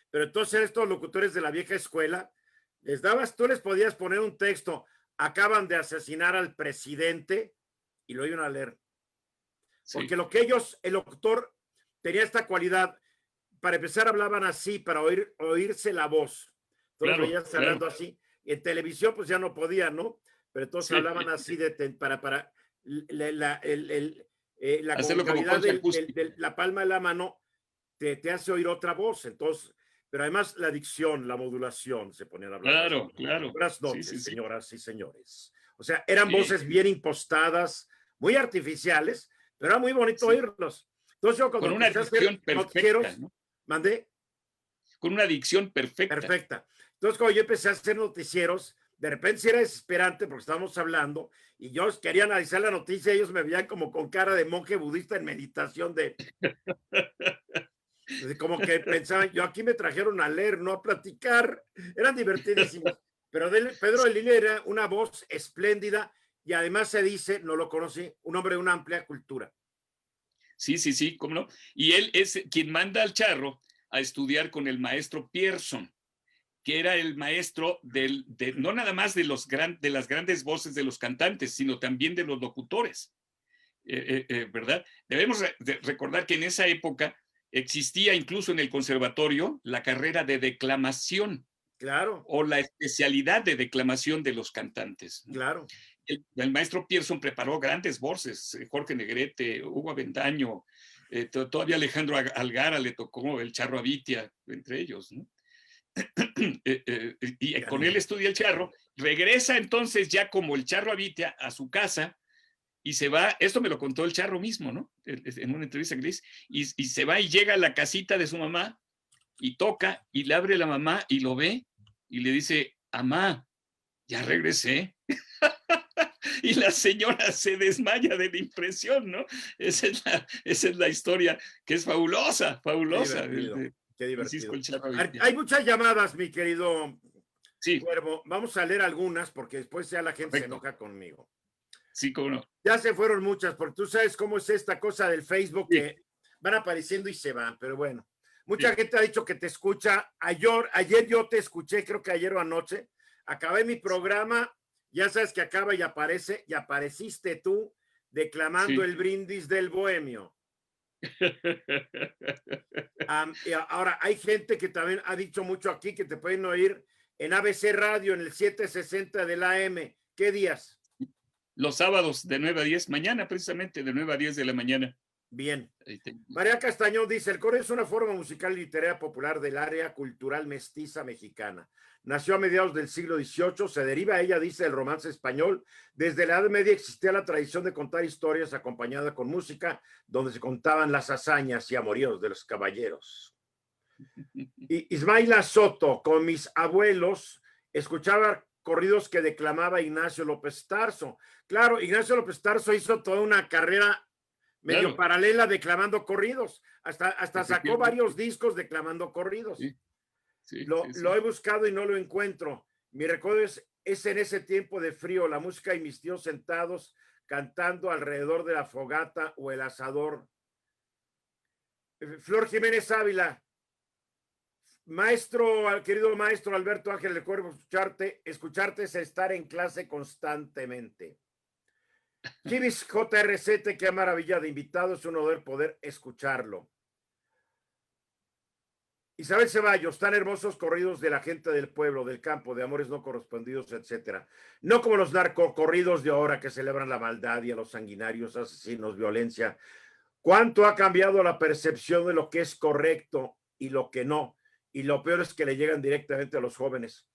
Pero entonces estos locutores de la vieja escuela, tú les podías poner un texto, acaban de asesinar al presidente, y lo iban a leer. Porque lo que el locutor tenía esta cualidad, para empezar hablaban así, para oírse la voz. Entonces veías hablando así. Y en televisión pues ya no podían, ¿no? Pero entonces hablaban así para la concavidad de la palma de la mano te hace oír otra voz. Entonces, pero además la dicción, la modulación se ponían a hablar. Claro. Buenas noches, señoras y señores. O sea, eran voces bien impostadas, muy artificiales, pero era muy bonito oírlos. Entonces yo cuando con una dicción perfecta, ¿no? ¿Mandé? con una dicción perfecta. Perfecta. Entonces, cuando yo empecé a hacer noticieros, de repente sí era desesperante porque estábamos hablando y yo quería analizar la noticia, ellos me veían como con cara de monje budista en meditación de como que pensaban, yo aquí me trajeron a leer, no a platicar. Eran divertidísimos. Pero Pedro de Lille era una voz espléndida y además se dice, no lo conocí, un hombre de una amplia cultura. Sí, sí, sí, cómo no. Y él es quien manda al Charro a estudiar con el maestro Pierson, que era el maestro no nada más de las grandes voces de los cantantes, sino también de los locutores, ¿verdad? Debemos recordar que en esa época existía incluso en el conservatorio la carrera de declamación. Claro. O la especialidad de declamación de los cantantes, ¿no? Claro. El maestro Pierson preparó grandes voces, Jorge Negrete, Hugo Avendaño, todavía Alejandro Algara le tocó el Charro Avitia, entre ellos, ¿no? Y con él estudia el Charro, regresa entonces ya como el Charro Avitia a su casa y se va, esto me lo contó el Charro mismo, ¿no? En una entrevista que le hice, y se va y llega a la casita de su mamá y toca y le abre la mamá y lo ve y le dice, amá, ya regresé. Y la señora se desmaya de la impresión, ¿no? Esa es la historia, que es fabulosa, fabulosa. Qué divertido. Hay hay muchas llamadas, mi querido sí. Cuervo. Vamos a leer algunas porque después ya la gente se enoja conmigo. Sí, cómo no. Ya se fueron muchas, porque tú sabes cómo es esta cosa del Facebook, sí, que van apareciendo y se van, pero bueno. Mucha gente ha dicho que te escucha. Ayer yo te escuché, creo que ayer o anoche. Acabé mi programa, ya sabes que acaba y aparece, y apareciste tú declamando el brindis del bohemio. Y ahora, hay gente que también ha dicho mucho aquí que te pueden oír en ABC Radio, en el 760 del AM. ¿Qué días? Los sábados de 9 a 10, mañana precisamente de 9 a 10 de la mañana. Bien. María Castañón dice, el corrido es una forma musical y literaria popular del área cultural mestiza mexicana. Nació a mediados del siglo XVIII, se deriva ella, dice, del romance español. Desde la Edad Media existía la tradición de contar historias acompañada con música, donde se contaban las hazañas y amoríos de los caballeros. Y Ismaila Soto, con mis abuelos, escuchaba corridos que declamaba Ignacio López Tarso. Claro, Ignacio López Tarso hizo toda una carrera medio paralela declamando corridos. Hasta sacó varios discos declamando corridos. Sí, sí, lo he buscado y no lo encuentro. Mi recuerdo es en ese tiempo de frío, la música y mis tíos sentados cantando alrededor de la fogata o el asador. Flor Jiménez Ávila. Querido maestro Alberto Ángel de Cuervo, escucharte es estar en clase constantemente. Chivis JRCT, qué maravilla de invitado, es un honor poder escucharlo. Isabel Ceballos, tan hermosos corridos de la gente del pueblo, del campo, de amores no correspondidos, etcétera. No como los narcocorridos de ahora que celebran la maldad y a los sanguinarios, asesinos, violencia. ¿Cuánto ha cambiado la percepción de lo que es correcto y lo que no? Y lo peor es que le llegan directamente a los jóvenes.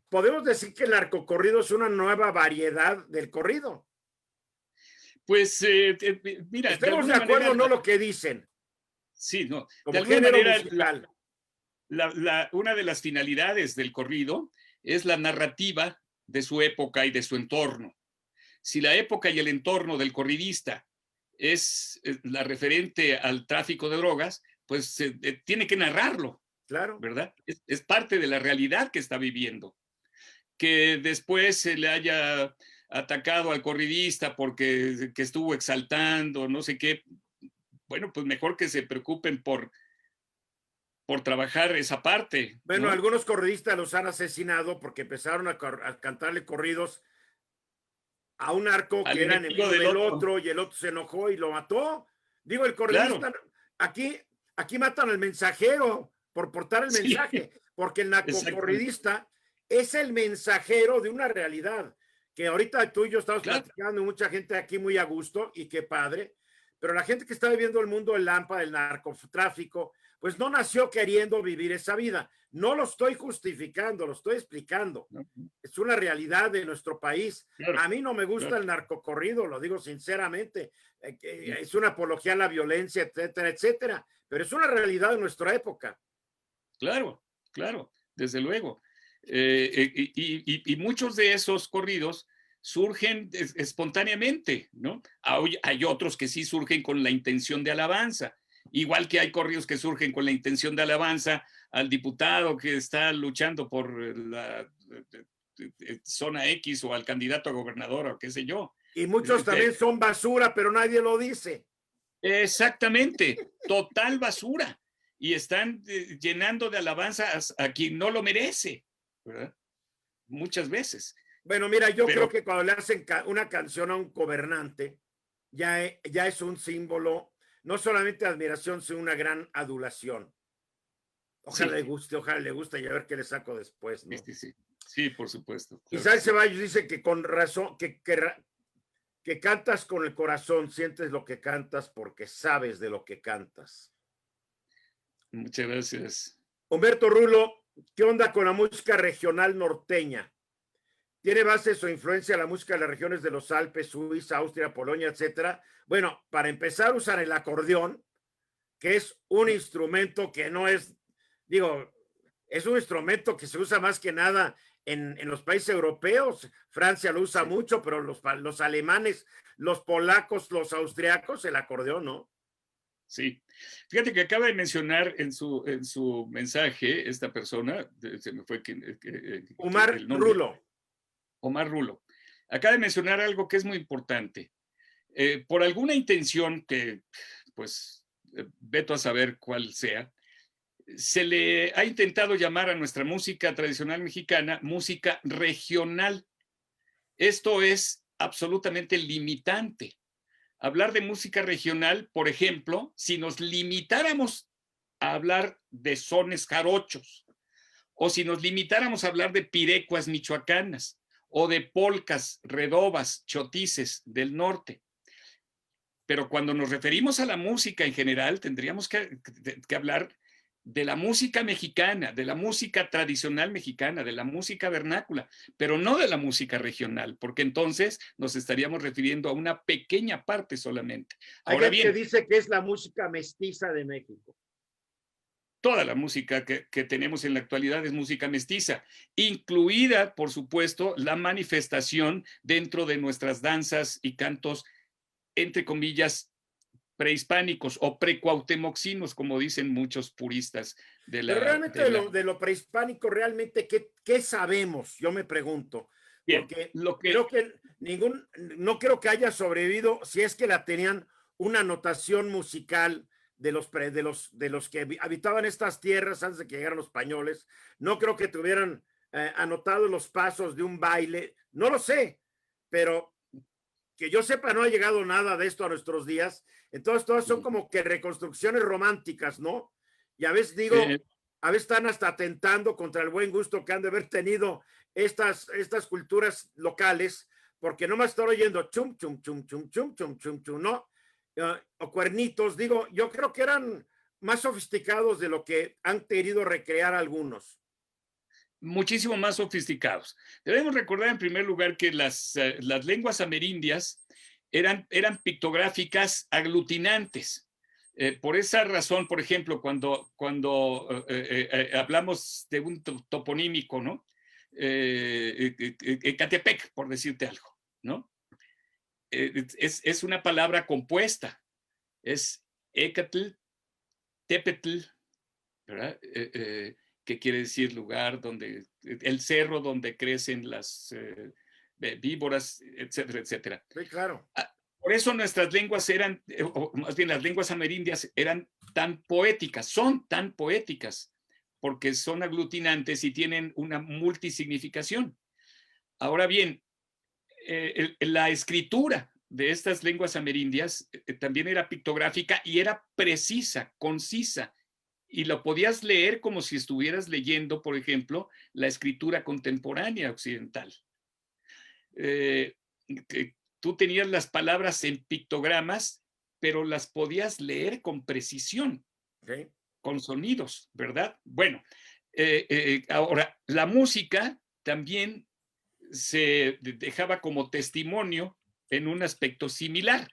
Podemos decir que el narcocorrido es una nueva variedad del corrido. Pues, mira, estemos de acuerdo o no lo que dicen. Sí, no. Como de alguna manera, musical. Una de las finalidades del corrido es la narrativa de su época y de su entorno. Si la época y el entorno del corridista es la referente al tráfico de drogas, pues tiene que narrarlo. Claro. ¿Verdad? Es parte de la realidad que está viviendo. Que después se le haya atacado al corridista porque que estuvo exaltando, no sé qué. Bueno, pues mejor que se preocupen por trabajar esa parte. Bueno, ¿no? Algunos corridistas los han asesinado porque empezaron a cantarle corridos a un narco que era enemigo del otro y el otro se enojó y lo mató. Digo, el corridista, claro. Aquí matan al mensajero por portar el mensaje, porque el narcocorridista es el mensajero de una realidad que ahorita tú y yo estamos platicando y mucha gente aquí muy a gusto y qué padre, pero la gente que está viviendo el mundo del Lampa, del narcotráfico, pues no nació queriendo vivir esa vida. No lo estoy justificando, lo estoy explicando. Es una realidad de nuestro país. A mí no me gusta el narcocorrido, lo digo sinceramente. Es una apología a la violencia, etcétera, etcétera. Pero es una realidad de nuestra época. claro, claro, desde luego. Y muchos de esos corridos surgen espontáneamente, ¿no? Hay otros que sí surgen con la intención de alabanza, igual que hay corridos que surgen con la intención de alabanza al diputado que está luchando por la zona X o al candidato a gobernador o qué sé yo. Y muchos también son basura, pero nadie lo dice. Exactamente, total basura. Y están llenando de alabanzas a quien no lo merece, ¿verdad? Muchas veces. Bueno, mira, yo Pero creo que cuando le hacen una canción a un gobernante, ya es un símbolo, no solamente de admiración, sino una gran adulación. sí, Ojalá le guste y a ver qué le saco después, sí, ¿no? sí, sí, sí, por supuesto, claro que Isabel sí. Ceballos dice que con razón, que cantas con el corazón, sientes lo que cantas porque sabes de lo que cantas. Muchas gracias. Humberto Rulo, ¿qué onda con la música regional norteña? ¿Tiene bases o influencia la música de las regiones de los Alpes, Suiza, Austria, Polonia, etcétera? Bueno, para empezar, usan el acordeón, que es un instrumento que no es, digo, es un instrumento que se usa más que nada en los países europeos. Francia lo usa Sí, mucho, pero los alemanes, los polacos, los austriacos, el acordeón, ¿no? sí. Fíjate que acaba de mencionar en su mensaje esta persona, se me fue Omar el nombre, Rulo. Omar Rulo. Acaba de mencionar algo que es muy importante. Por alguna intención que, pues, veto a saber cuál sea, se le ha intentado llamar a nuestra música tradicional mexicana música regional. Esto es absolutamente limitante. Hablar de música regional, por ejemplo, si nos limitáramos a hablar de sones jarochos, o si nos limitáramos a hablar de pirecuas michoacanas, o de polcas, redobas, chotices del norte. Pero cuando nos referimos a la música en general, tendríamos que hablar de la música mexicana, de la música tradicional mexicana, de la música vernácula, pero no de la música regional, porque entonces nos estaríamos refiriendo a una pequeña parte solamente. Hay Ahora gente que bien, dice que es la música mestiza de México. toda la música que tenemos en la actualidad es música mestiza, incluida, por supuesto, la manifestación dentro de nuestras danzas y cantos, entre comillas, prehispánicos o precuautemoxinos, como dicen muchos puristas de Pero la... realmente De la... de lo prehispánico, realmente, ¿qué sabemos? Yo me pregunto, Bien, porque lo que... creo que no creo que haya sobrevivido, si es que la tenían una notación musical de los que habitaban estas tierras antes de que llegaran los españoles. No creo que tuvieran anotado los pasos de un baile, no lo sé, pero que yo sepa, no ha llegado nada de esto a nuestros días. Entonces, todas son como que reconstrucciones románticas, ¿no? Y a veces digo, Eh, a veces están hasta atentando contra el buen gusto que han de haber tenido estas culturas locales, porque no me están oyendo chum, chum, chum, chum, chum, chum, chum, chum, ¿no? O cuernitos, digo, yo creo que eran más sofisticados de lo que han querido recrear algunos. muchísimo más sofisticados. Debemos recordar en primer lugar que las lenguas amerindias eran pictográficas aglutinantes. Por esa razón, por ejemplo, cuando hablamos de un toponímico, ¿no? Ecatepec, por decirte algo, ¿no? Es una palabra compuesta, es Ecatl, Tepetl, ¿verdad? Que quiere decir lugar donde, el cerro donde crecen las víboras, etcétera, etcétera. Sí, claro. Por eso nuestras lenguas eran, o más bien las lenguas amerindias eran tan poéticas, son tan poéticas, porque son aglutinantes y tienen una multisignificación. Ahora bien, la escritura de estas lenguas amerindias también era pictográfica y era precisa, concisa, y lo podías leer como si estuvieras leyendo, por ejemplo, la escritura contemporánea occidental. Eh, Tú tenías las palabras en pictogramas, pero las podías leer con precisión, ¿Sí? con sonidos, ¿verdad? Bueno, ahora, la música también se dejaba como testimonio en un aspecto similar.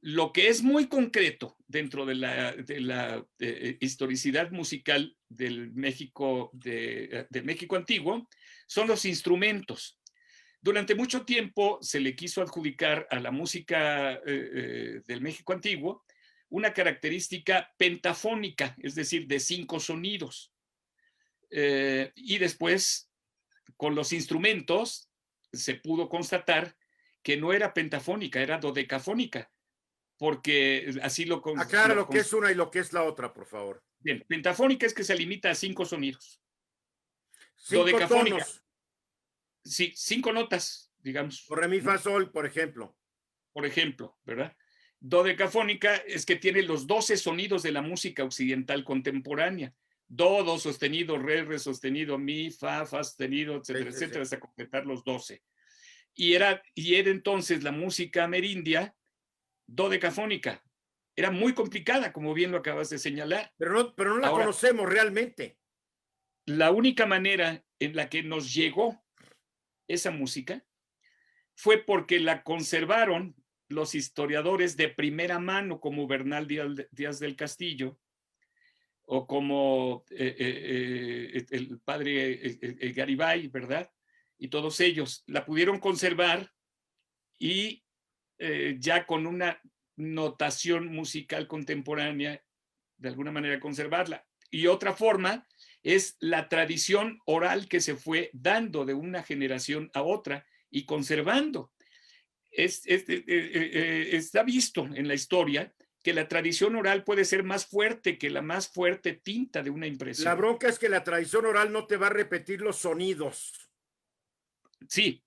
Lo que es muy concreto dentro de la historicidad musical del México antiguo son los instrumentos. Durante mucho tiempo se le quiso adjudicar a la música del México antiguo una característica pentafónica, es decir, de 5 sonidos. Y después, con los instrumentos, se pudo constatar que no era pentafónica, era dodecafónica, porque así lo... Aclara lo que es una y lo que es la otra, por favor. Bien, pentafónica es que se limita a 5 sonidos. 5 tonos. Sí, 5 notas, digamos. Re, mi, fa, sol, por ejemplo. Por ejemplo, ¿verdad? Dodecafónica es que tiene los 12 sonidos de la música occidental contemporánea. Do, do sostenido, re, re sostenido, mi, fa, fa sostenido, etcétera, etcétera, hasta completar los 12. Y era entonces la música amerindia dodecafónica. Era muy complicada, como bien lo acabas de señalar. Pero no la conocemos realmente. La única manera en la que nos llegó esa música fue porque la conservaron los historiadores de primera mano, como Bernal Díaz del Castillo, o como el padre Garibay, ¿verdad? Y todos ellos la pudieron conservar y ya con una notación musical contemporánea, de alguna manera conservarla. Y otra forma es la tradición oral que se fue dando de una generación a otra y conservando. Está visto en la historia que la tradición oral puede ser más fuerte que la más fuerte tinta de una impresión. La bronca es que la tradición oral no te va a repetir los sonidos. Sí,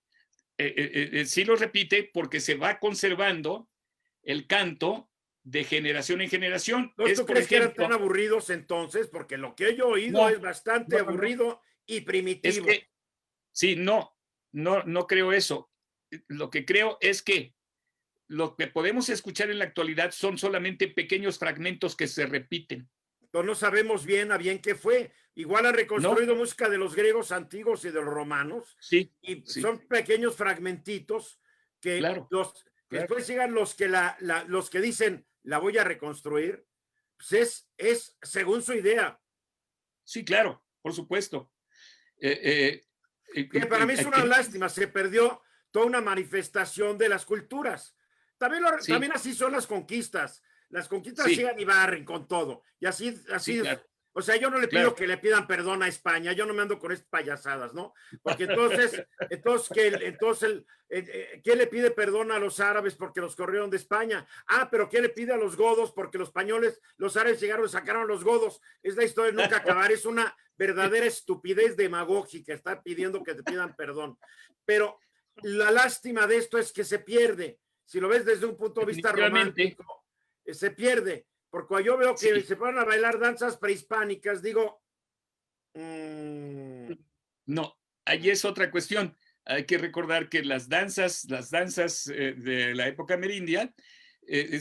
sí lo repite porque se va conservando el canto de generación en generación. ¿No tú crees que eran tan aburridos entonces? Porque lo que yo he oído es bastante aburrido y primitivo. Es que, sí, no creo eso. Lo que creo es que lo que podemos escuchar en la actualidad son solamente pequeños fragmentos que se repiten. Entonces no sabemos bien a bien qué fue. Igual han reconstruido música de los griegos antiguos y de los romanos. Sí. Y son pequeños fragmentitos que después llegan los que dicen la voy a reconstruir. Pues es según su idea. Sí, claro, por supuesto. Que para mí es una lástima, se perdió toda una manifestación de las culturas. También así son las conquistas. Las conquistas llegan y barren con todo. Y así claro. O sea, yo no le pido que le pidan perdón a España, yo no me ando con estas payasadas, ¿no? Porque entonces ¿quién le pide perdón a los árabes porque los corrieron de España? Ah, pero ¿quién le pide a los godos porque los españoles, los árabes llegaron y sacaron a los godos? Es la historia de nunca acabar, es una verdadera estupidez demagógica, está pidiendo que te pidan perdón. Pero la lástima de esto es que se pierde. Si lo ves desde un punto de vista romántico, se pierde. Porque cuando yo veo que se ponen a bailar danzas prehispánicas, digo... No, ahí es otra cuestión. Hay que recordar que las danzas de la época amerindia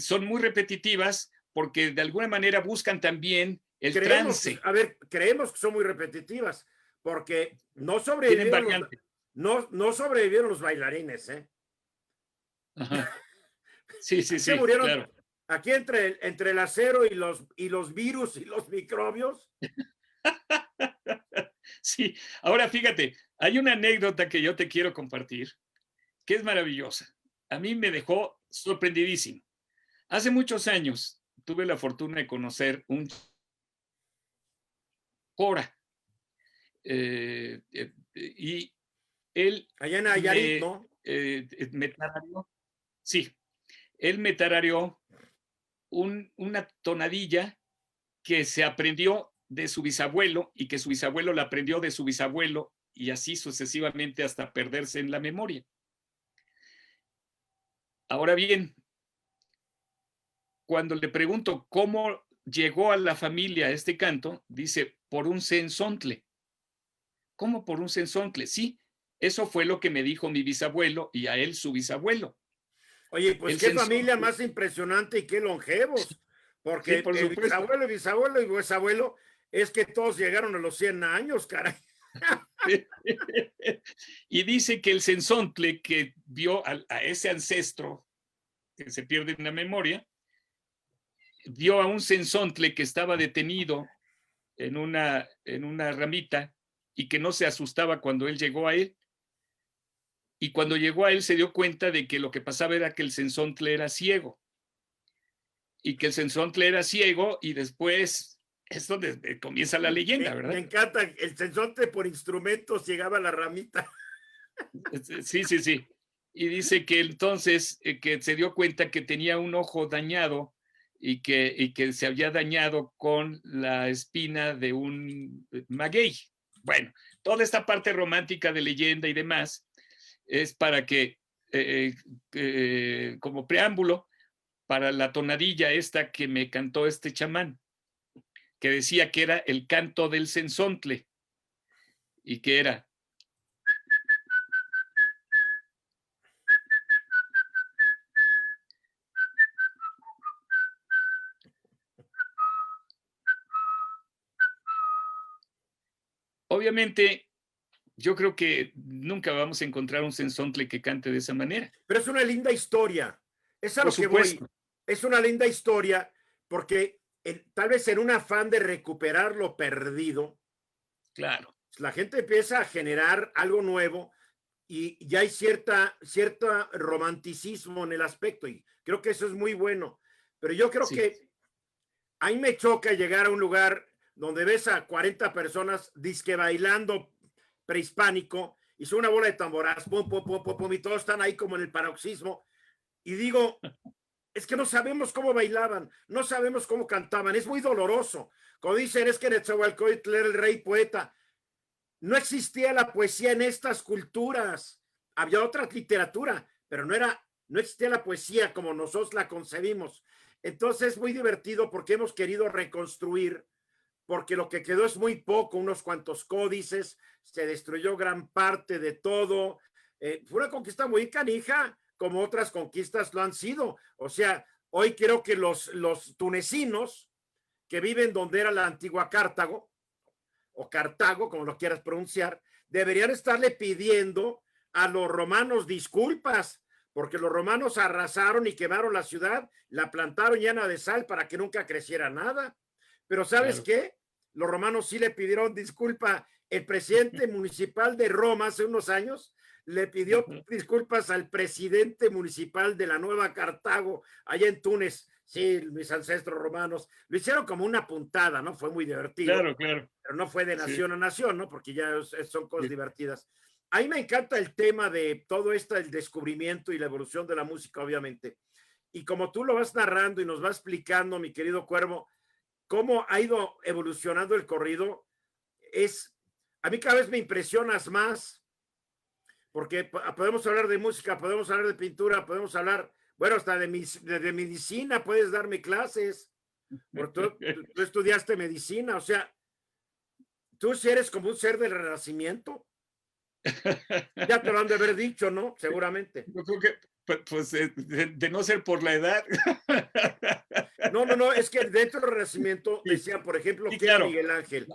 son muy repetitivas porque de alguna manera buscan también el trance. Creemos que son muy repetitivas porque no sobrevivieron los bailarines, ¿eh? Ajá. Sí, murieron, claro. Aquí entre el acero y los virus y los microbios. Sí, ahora fíjate, hay una anécdota que yo te quiero compartir que es maravillosa. A mí me dejó sorprendidísimo. Hace muchos años tuve la fortuna de conocer un cora y él allá en Nayarit, ¿no? Me tarareó. Sí, él me tarareó una tonadilla que se aprendió de su bisabuelo y que su bisabuelo la aprendió de su bisabuelo y así sucesivamente hasta perderse en la memoria. Ahora bien, cuando le pregunto cómo llegó a la familia este canto, dice, por un sensontle. ¿Cómo por un sensontle? Sí, eso fue lo que me dijo mi bisabuelo y a él su bisabuelo. Oye, pues qué familia más impresionante y qué longevos. Porque sí, por el bisabuelo, bisabuelo y bisabuelo es que todos llegaron a los 100 años, caray. Y dice que el sensontle que vio a ese ancestro que se pierde en la memoria, vio a un sensontle que estaba detenido en una ramita y que no se asustaba cuando él llegó a él. Y cuando llegó a él se dio cuenta de que lo que pasaba era que el sensontle era ciego. Y que el sensontle era ciego y después es donde comienza la leyenda, ¿verdad? Me encanta, el sensontle por instrumentos llegaba a la ramita. Sí, sí, sí. Y dice que entonces que se dio cuenta que tenía un ojo dañado y que se había dañado con la espina de un maguey. Bueno, toda esta parte romántica de leyenda y demás es para que, como preámbulo, para la tonadilla esta que me cantó este chamán, que decía que era el canto del sensontle y que era... Obviamente, yo creo que nunca vamos a encontrar un sensontle que cante de esa manera. Pero es una linda historia. Es a Por lo que voy. supuesto. Es una linda historia porque tal vez en un afán de recuperar lo perdido, Claro. la gente empieza a generar algo nuevo y ya hay cierto romanticismo en el aspecto y creo que eso es muy bueno. Pero yo creo Sí. que a mí me choca llegar a un lugar donde ves a 40 personas disque bailando prehispánico y son una bola de tamboras, pum, pum, pum, pum, pum, y todos están ahí como en el paroxismo. Y digo, es que no sabemos cómo bailaban, no sabemos cómo cantaban, es muy doloroso. Como dicen, es que Netzahualcóyotl era el rey poeta. No existía la poesía en estas culturas. Había otra literatura, pero no existía la poesía como nosotros la concebimos. Entonces es muy divertido porque hemos querido reconstruir, porque lo que quedó es muy poco, unos cuantos códices, se destruyó gran parte de todo. Fue una conquista muy canija, como otras conquistas lo han sido. O sea, hoy creo que los tunecinos que viven donde era la antigua Cartago, o Cartago, como lo quieras pronunciar, deberían estarle pidiendo a los romanos disculpas, porque los romanos arrasaron y quemaron la ciudad, la plantaron llena de sal para que nunca creciera nada. Pero ¿sabes Claro. qué? Los romanos sí le pidieron disculpa. El presidente municipal de Roma hace unos años le pidió disculpas al presidente municipal de la Nueva Cartago, allá en Túnez. Sí, mis ancestros romanos. Lo hicieron como una puntada, ¿no? Fue muy divertido. Claro, claro. Pero no fue de Sí, nación a nación, ¿no? Porque ya son cosas sí. divertidas. A mí me encanta el tema de todo esto, el descubrimiento y la evolución de la música, obviamente. Y como tú lo vas narrando y nos vas explicando, mi querido Cuervo, cómo ha ido evolucionando el corrido, a mí cada vez me impresionas más, porque podemos hablar de música, podemos hablar de pintura, podemos hablar, bueno, hasta de medicina, puedes darme clases, porque tú estudiaste medicina, o sea, tú sí eres como un ser del Renacimiento. Ya te lo han de haber dicho, ¿no? Seguramente. Yo creo que, pues, de no ser por la edad. No, es que dentro del Renacimiento Sí, decían, por ejemplo, sí, que era claro. Miguel Ángel.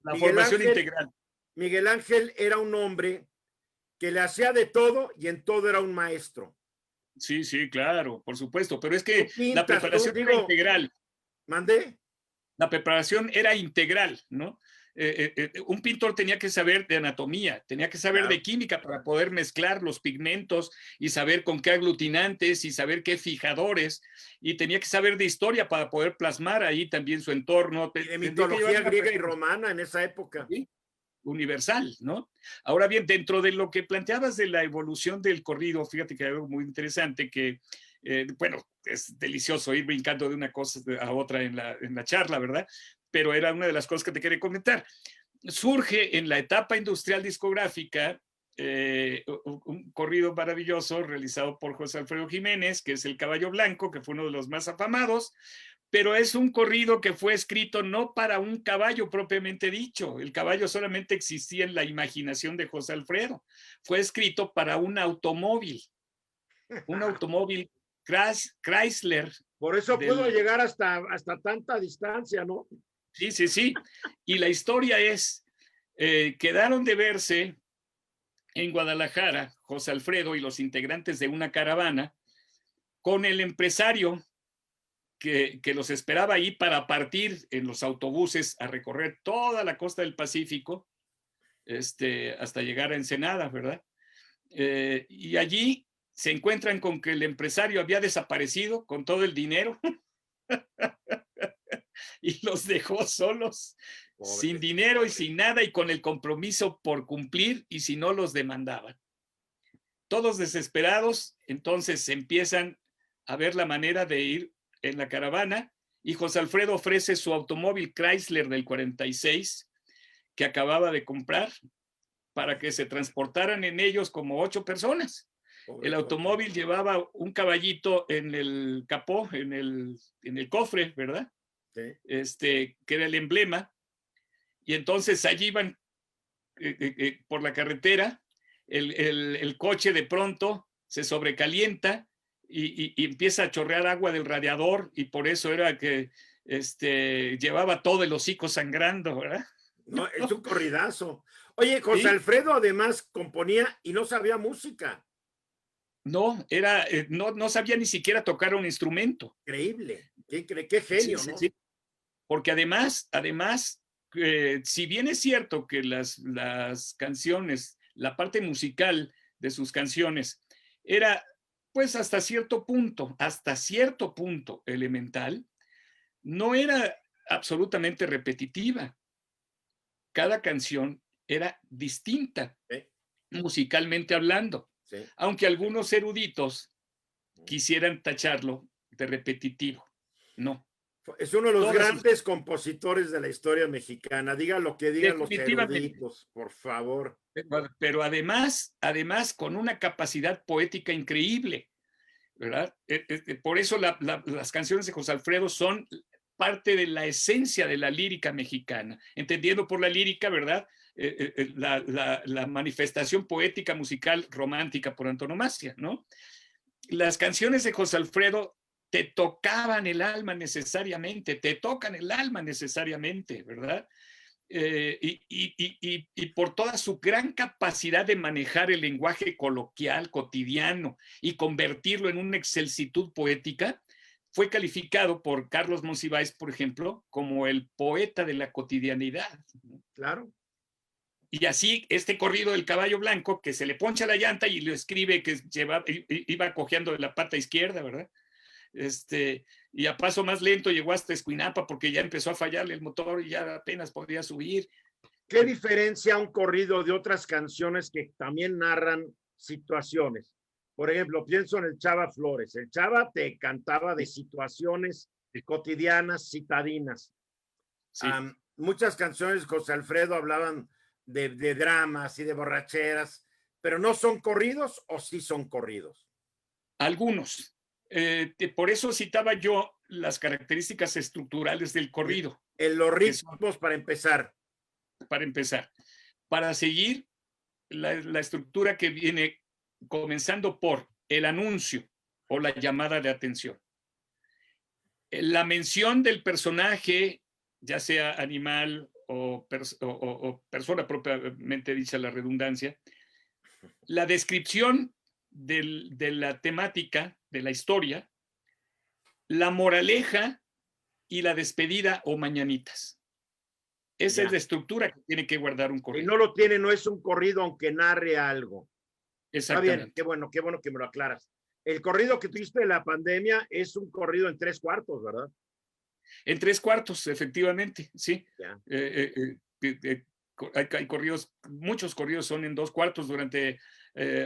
La Miguel formación Ángel, integral. Miguel Ángel era un hombre que le hacía de todo y en todo era un maestro. Sí, sí, claro, por supuesto. Pero es que Tú la pintas, tú preparación era digo, integral. mandé. La preparación era integral, ¿no? Un pintor tenía que saber de anatomía, tenía que saber Claro. de química para poder mezclar los pigmentos y saber con qué aglutinantes y saber qué fijadores, y tenía que saber de historia para poder plasmar ahí también su entorno. Y de Tendría que llevar mitología una griega y romana en esa época. ¿sí? Universal, ¿no? Ahora bien, dentro de lo que planteabas de la evolución del corrido, fíjate que hay algo muy interesante que, bueno, es delicioso ir brincando de una cosa a otra en la charla, ¿verdad? Pero era una de las cosas que te quería comentar. Surge en la etapa industrial discográfica un corrido maravilloso realizado por José Alfredo Jiménez, que es El Caballo Blanco, que fue uno de los más afamados, pero es un corrido que fue escrito no para un caballo propiamente dicho. El caballo solamente existía en la imaginación de José Alfredo. Fue escrito para un automóvil Chrysler. Por eso pudo llegar hasta tanta distancia, ¿no? Sí, sí, sí. Y la historia es, quedaron de verse en Guadalajara, José Alfredo y los integrantes de una caravana, con el empresario que los esperaba ahí para partir en los autobuses a recorrer toda la costa del Pacífico, hasta llegar a Ensenada, ¿verdad? Y allí se encuentran con que el empresario había desaparecido con todo el dinero y los dejó solos, sin dinero y sin nada, y con el compromiso por cumplir, y si no los demandaban. Todos desesperados, entonces empiezan a ver la manera de ir en la caravana, y José Alfredo ofrece su automóvil Chrysler del 46 que acababa de comprar para que se transportaran en ellos como 8 personas. El automóvil llevaba un caballito en el capó, en el cofre, ¿verdad? Sí. Que era el emblema. Y entonces allí iban por la carretera, el coche de pronto se sobrecalienta y empieza a chorrear agua del radiador, y por eso era que llevaba todo el hocico sangrando, ¿verdad? No, es un corridazo. Oye, José Alfredo además componía y no sabía música. No, no sabía ni siquiera tocar un instrumento. Increíble, qué genio, sí, ¿no? Sí. Porque además, si bien es cierto que las canciones, la parte musical de sus canciones era, pues hasta cierto punto elemental, no era absolutamente repetitiva. Cada canción era distinta, musicalmente hablando, aunque algunos eruditos quisieran tacharlo de repetitivo. No. Es uno de los grandes compositores de la historia mexicana. Diga lo que digan los eruditos, por favor. Pero además con una capacidad poética increíble, ¿verdad? Por eso las canciones de José Alfredo son parte de la esencia de la lírica mexicana, entendiendo por la lírica, ¿verdad? La manifestación poética, musical, romántica por antonomasia, ¿no? Las canciones de José Alfredo te tocaban el alma necesariamente, te tocan el alma necesariamente, ¿verdad? Y por toda su gran capacidad de manejar el lenguaje coloquial, cotidiano, y convertirlo en una excelsitud poética, fue calificado por Carlos Monsiváis, por ejemplo, como el poeta de la cotidianidad. Claro. Y así, este corrido del Caballo Blanco, que se le poncha la llanta y le escribe que iba cojeando de la pata izquierda, ¿verdad? Y a paso más lento llegó hasta Escuinapa porque ya empezó a fallarle el motor y ya apenas podía subir. ¿Qué diferencia un corrido de otras canciones que también narran situaciones? Por ejemplo, pienso en el Chava Flores. El Chava te cantaba de situaciones cotidianas, citadinas. Sí. Muchas canciones de José Alfredo hablaban de dramas y de borracheras, pero ¿no son corridos o sí son corridos? Algunos. Por eso citaba yo las características estructurales del corrido. En los ritmos, para empezar. Para empezar. Para seguir la estructura que viene comenzando por el anuncio o la llamada de atención. La mención del personaje, ya sea animal o persona propiamente dicha la redundancia, la descripción de la temática, de la historia, la moraleja y la despedida o mañanitas. Esa es la estructura que tiene que guardar un corrido. Si no lo tiene, no es un corrido aunque narre algo. Exactamente. Está bien, qué bueno que me lo aclaras. El corrido que tuviste de la pandemia es un corrido en 3/4, ¿verdad? En 3/4, efectivamente, sí. Hay corridos, muchos corridos son en 2/4. Durante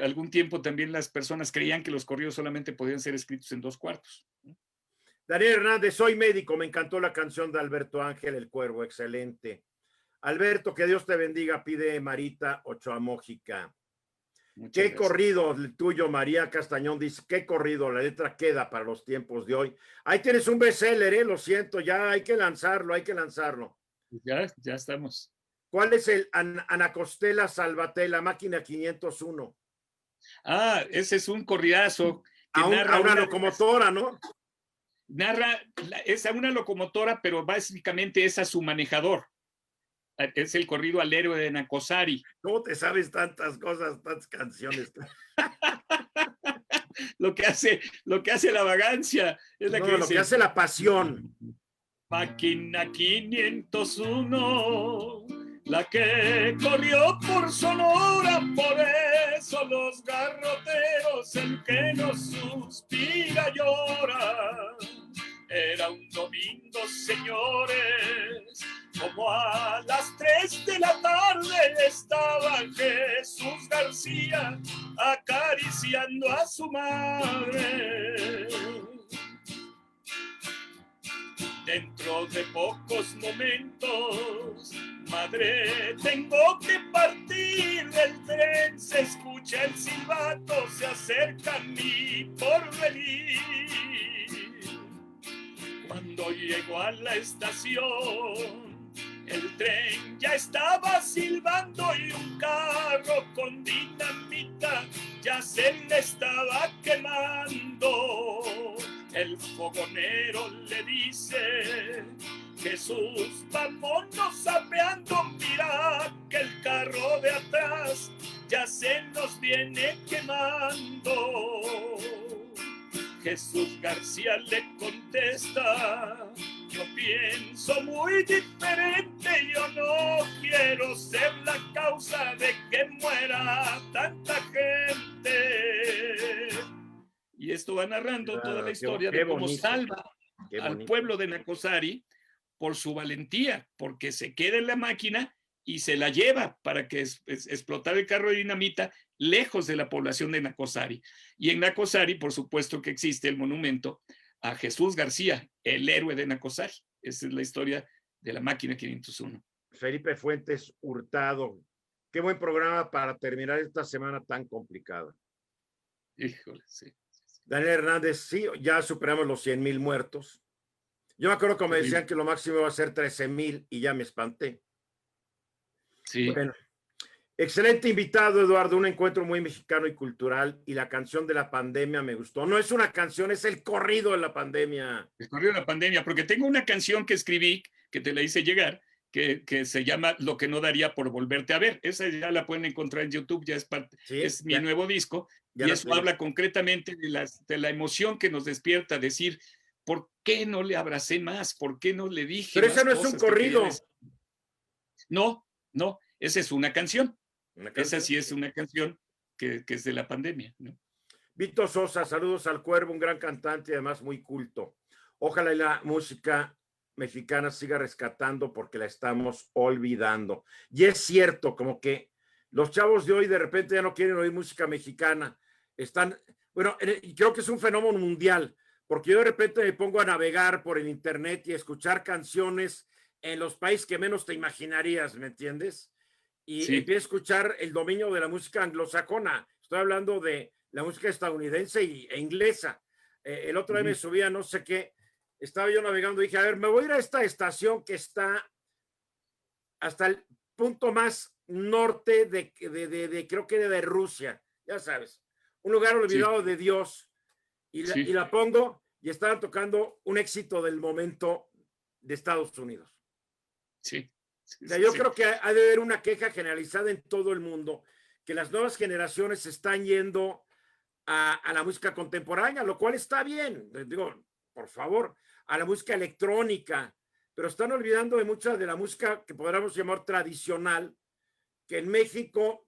algún tiempo también las personas creían que los corridos solamente podían ser escritos en 2/4. Daniel Hernández, soy médico, me encantó la canción de Alberto Ángel, El Cuervo, excelente. Alberto, que Dios te bendiga, pide Marita Ochoa Mójica. Qué corrido el tuyo, María Castañón dice, qué corrido, la letra queda para los tiempos de hoy. Ahí tienes un bestseller, lo siento, ya hay que lanzarlo. Ya estamos. ¿Cuál es el Anacostela Salvatella, máquina 501? Ese es un corridazo. Que a una locomotora, ¿no? Es a una locomotora, pero básicamente es a su manejador. Es el corrido al héroe de Nacosari. ¿Cómo te sabes tantas cosas, tantas canciones? lo que hace la vagancia. Es la No, que lo dice, que hace la pasión. Máquina 501, la que corrió por Sonora, por eso los garroteros, el que no suspira llora. Era un domingo, señores, como a las 3 de la tarde estaba Jesús García acariciando a su madre. Dentro de pocos momentos, madre, tengo que partir del tren. Se escucha el silbato, se acerca mi porvenir. Cuando llego a la estación, el tren ya estaba silbando y un carro con dinamita ya se le estaba quemando. El fogonero le dice, Jesús, vámonos apeando, mira que el carro de atrás ya se nos viene quemando. Jesús García le contesta, yo pienso muy diferente, yo no quiero ser la causa de que muera tanta gente. Y esto va narrando toda la historia de cómo salva al pueblo de Nacozari por su valentía, porque se queda en la máquina y se la lleva para que explotar el carro de dinamita lejos de la población de Nacozari. Y en Nacozari, por supuesto que existe el monumento a Jesús García, el héroe de Nacozari. Esa es la historia de la máquina 501. Felipe Fuentes Hurtado, qué buen programa para terminar esta semana tan complicada. Híjole, sí. Daniel Hernández, sí, ya superamos los 100,000 muertos. Yo me acuerdo que me decían que lo máximo iba a ser 13,000 y ya me espanté. Sí. Bueno, excelente invitado, Eduardo, un encuentro muy mexicano y cultural, y la canción de la pandemia me gustó. No es una canción, es el corrido de la pandemia. El corrido de la pandemia, porque tengo una canción que escribí, que te la hice llegar, que se llama Lo que no daría por volverte a ver. Esa ya la pueden encontrar en YouTube, ya es parte, sí, es mi nuevo disco, y eso habla concretamente de la emoción que nos despierta, decir, ¿por qué no le abracé más? ¿Por qué no le dije Pero más ese no es un corrido. No, esa es una canción. Esa sí es una canción que es de la pandemia, ¿no? Vito Sosa, saludos al Cuervo, un gran cantante y además muy culto. Ojalá y la música mexicana siga rescatando porque la estamos olvidando. Y es cierto, como que los chavos de hoy de repente ya no quieren oír música mexicana. Están, bueno, creo que es un fenómeno mundial, porque yo de repente me pongo a navegar por el internet y a escuchar canciones en los países que menos te imaginarías, ¿me entiendes? Y sí, empiezo a escuchar el dominio de la música anglosajona. Estoy hablando de la música estadounidense e inglesa. El otro día me subía no sé qué, estaba yo navegando y dije, a ver, me voy a ir a esta estación que está hasta el punto más norte creo que de Rusia, ya sabes, un lugar olvidado de Dios, y la pongo y estaban tocando un éxito del momento de Estados Unidos. Sí. O sea, yo creo que ha de haber una queja generalizada en todo el mundo, que las nuevas generaciones están yendo a la música contemporánea, lo cual está bien, les digo, por favor, a la música electrónica, pero están olvidando de mucha de la música que podríamos llamar tradicional, que en México,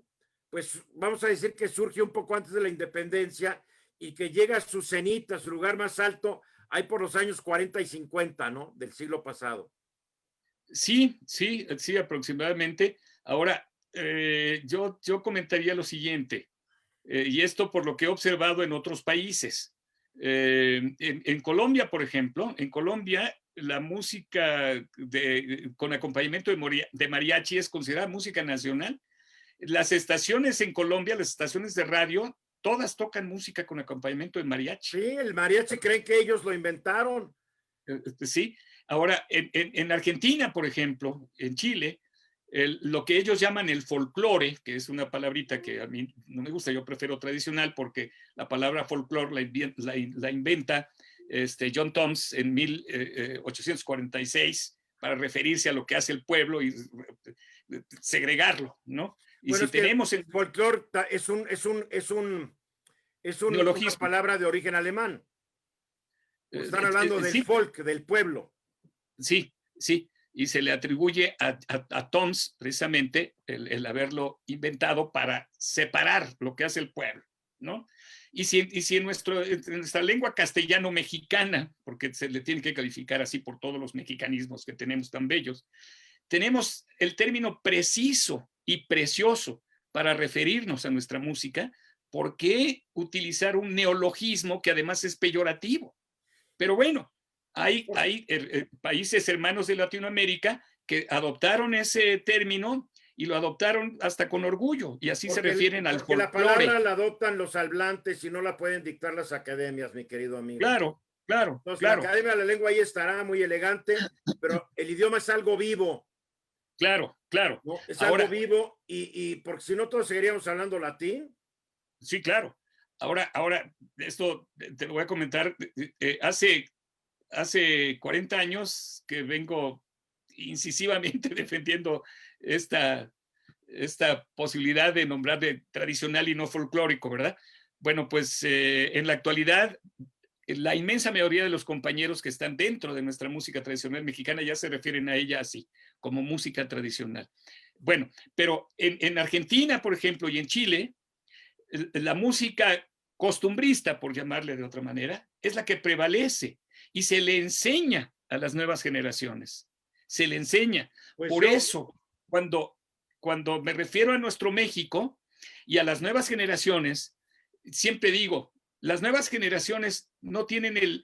pues vamos a decir que surge un poco antes de la independencia y que llega a su cenit, a su lugar más alto, ahí por los años 40 y 50, ¿no? Del siglo pasado. Sí, aproximadamente. Ahora, yo comentaría lo siguiente, y esto por lo que he observado en otros países. En Colombia, por ejemplo, en Colombia la música con acompañamiento de mariachi es considerada música nacional. Las estaciones en Colombia, las estaciones de radio, todas tocan música con acompañamiento de mariachi. Sí, el mariachi creen que ellos lo inventaron. Sí. Ahora, en Argentina, por ejemplo, en Chile, lo que ellos llaman el folclore, que es una palabrita que a mí no me gusta, yo prefiero tradicional, porque la palabra folclore la inventa John Toms en 1846 para referirse a lo que hace el pueblo y segregarlo, ¿no? Y bueno, si tenemos el folclore es un Es una neologismo. palabra de origen alemán. Están hablando del Sí, folk, del pueblo. sí, sí. Y se le atribuye a Tons precisamente el haberlo inventado para separar lo que hace el pueblo, ¿no? Y si en nuestra lengua castellano-mexicana, porque se le tiene que calificar así por todos los mexicanismos que tenemos tan bellos, tenemos el término preciso y precioso para referirnos a nuestra música, ¿por qué utilizar un neologismo que además es peyorativo? Pero bueno, hay países hermanos de Latinoamérica que adoptaron ese término y lo adoptaron hasta con orgullo, y así se refieren al folclore. La palabra la adoptan los hablantes y no la pueden dictar las academias, mi querido amigo. Claro, claro. Entonces, claro. la Academia de la Lengua ahí estará muy elegante, pero el idioma es algo vivo. Claro, claro. ¿No? Es algo vivo y porque si no todos seguiríamos hablando latín. Sí, claro. Ahora, esto te lo voy a comentar. Hace 40 años que vengo incisivamente defendiendo esta posibilidad de nombrar de tradicional y no folclórico, ¿verdad? Bueno, pues en la actualidad, la inmensa mayoría de los compañeros que están dentro de nuestra música tradicional mexicana ya se refieren a ella así, como música tradicional. Bueno, pero en Argentina, por ejemplo, y en Chile, la música costumbrista, por llamarle de otra manera, es la que prevalece y se le enseña a las nuevas generaciones. Se le enseña. Pues por eso, cuando me refiero a nuestro México y a las nuevas generaciones, siempre digo, las nuevas generaciones no tienen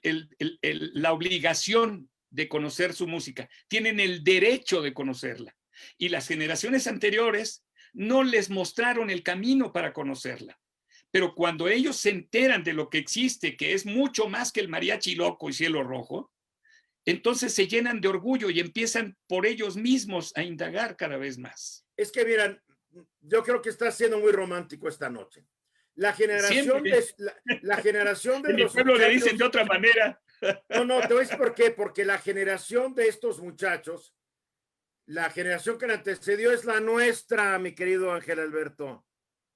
la obligación de conocer su música, tienen el derecho de conocerla. Y las generaciones anteriores no les mostraron el camino para conocerla. Pero cuando ellos se enteran de lo que existe, que es mucho más que el mariachi loco y cielo rojo, entonces se llenan de orgullo y empiezan por ellos mismos a indagar cada vez más. Es que, miran, yo creo que está siendo muy romántico esta noche. La generación la generación de en los mi pueblo muchachos, le dicen de otra manera. No, te voy a decir por qué. Porque la generación de estos muchachos, la generación que la antecedió es la nuestra, mi querido Ángel Alberto.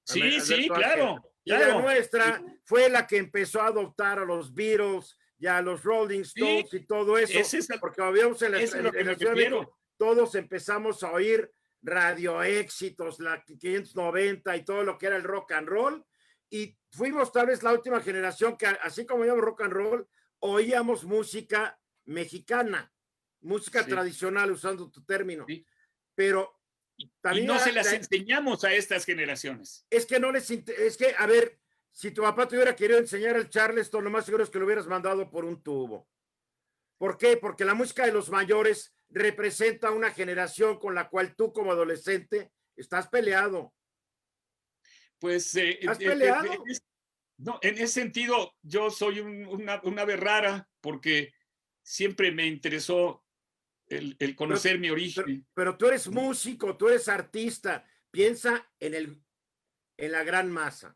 Sí, Alberto sí, Ángel. claro. Y la nuestra fue la que empezó a adoptar a los Beatles y a los Rolling Stones y todo eso. Porque habíamos en la Ciudad de México, todos empezamos a oír radio éxitos, la 590 y todo lo que era el rock and roll. Y fuimos tal vez la última generación que, así como oíamos rock and roll, oíamos música mexicana, música tradicional, usando tu término. Sí. Pero también y no se las enseñamos a estas generaciones. Es que no les es que, a ver, si tu papá te hubiera querido enseñar el Charleston, lo más seguro es que lo hubieras mandado por un tubo. ¿Por qué? Porque la música de los mayores representa una generación con la cual tú como adolescente estás peleado. Pues ¿estás peleado? No, en ese sentido, yo soy una ave rara porque siempre me interesó el conocer mi origen. Pero tú eres músico, tú eres artista. Piensa en la gran masa.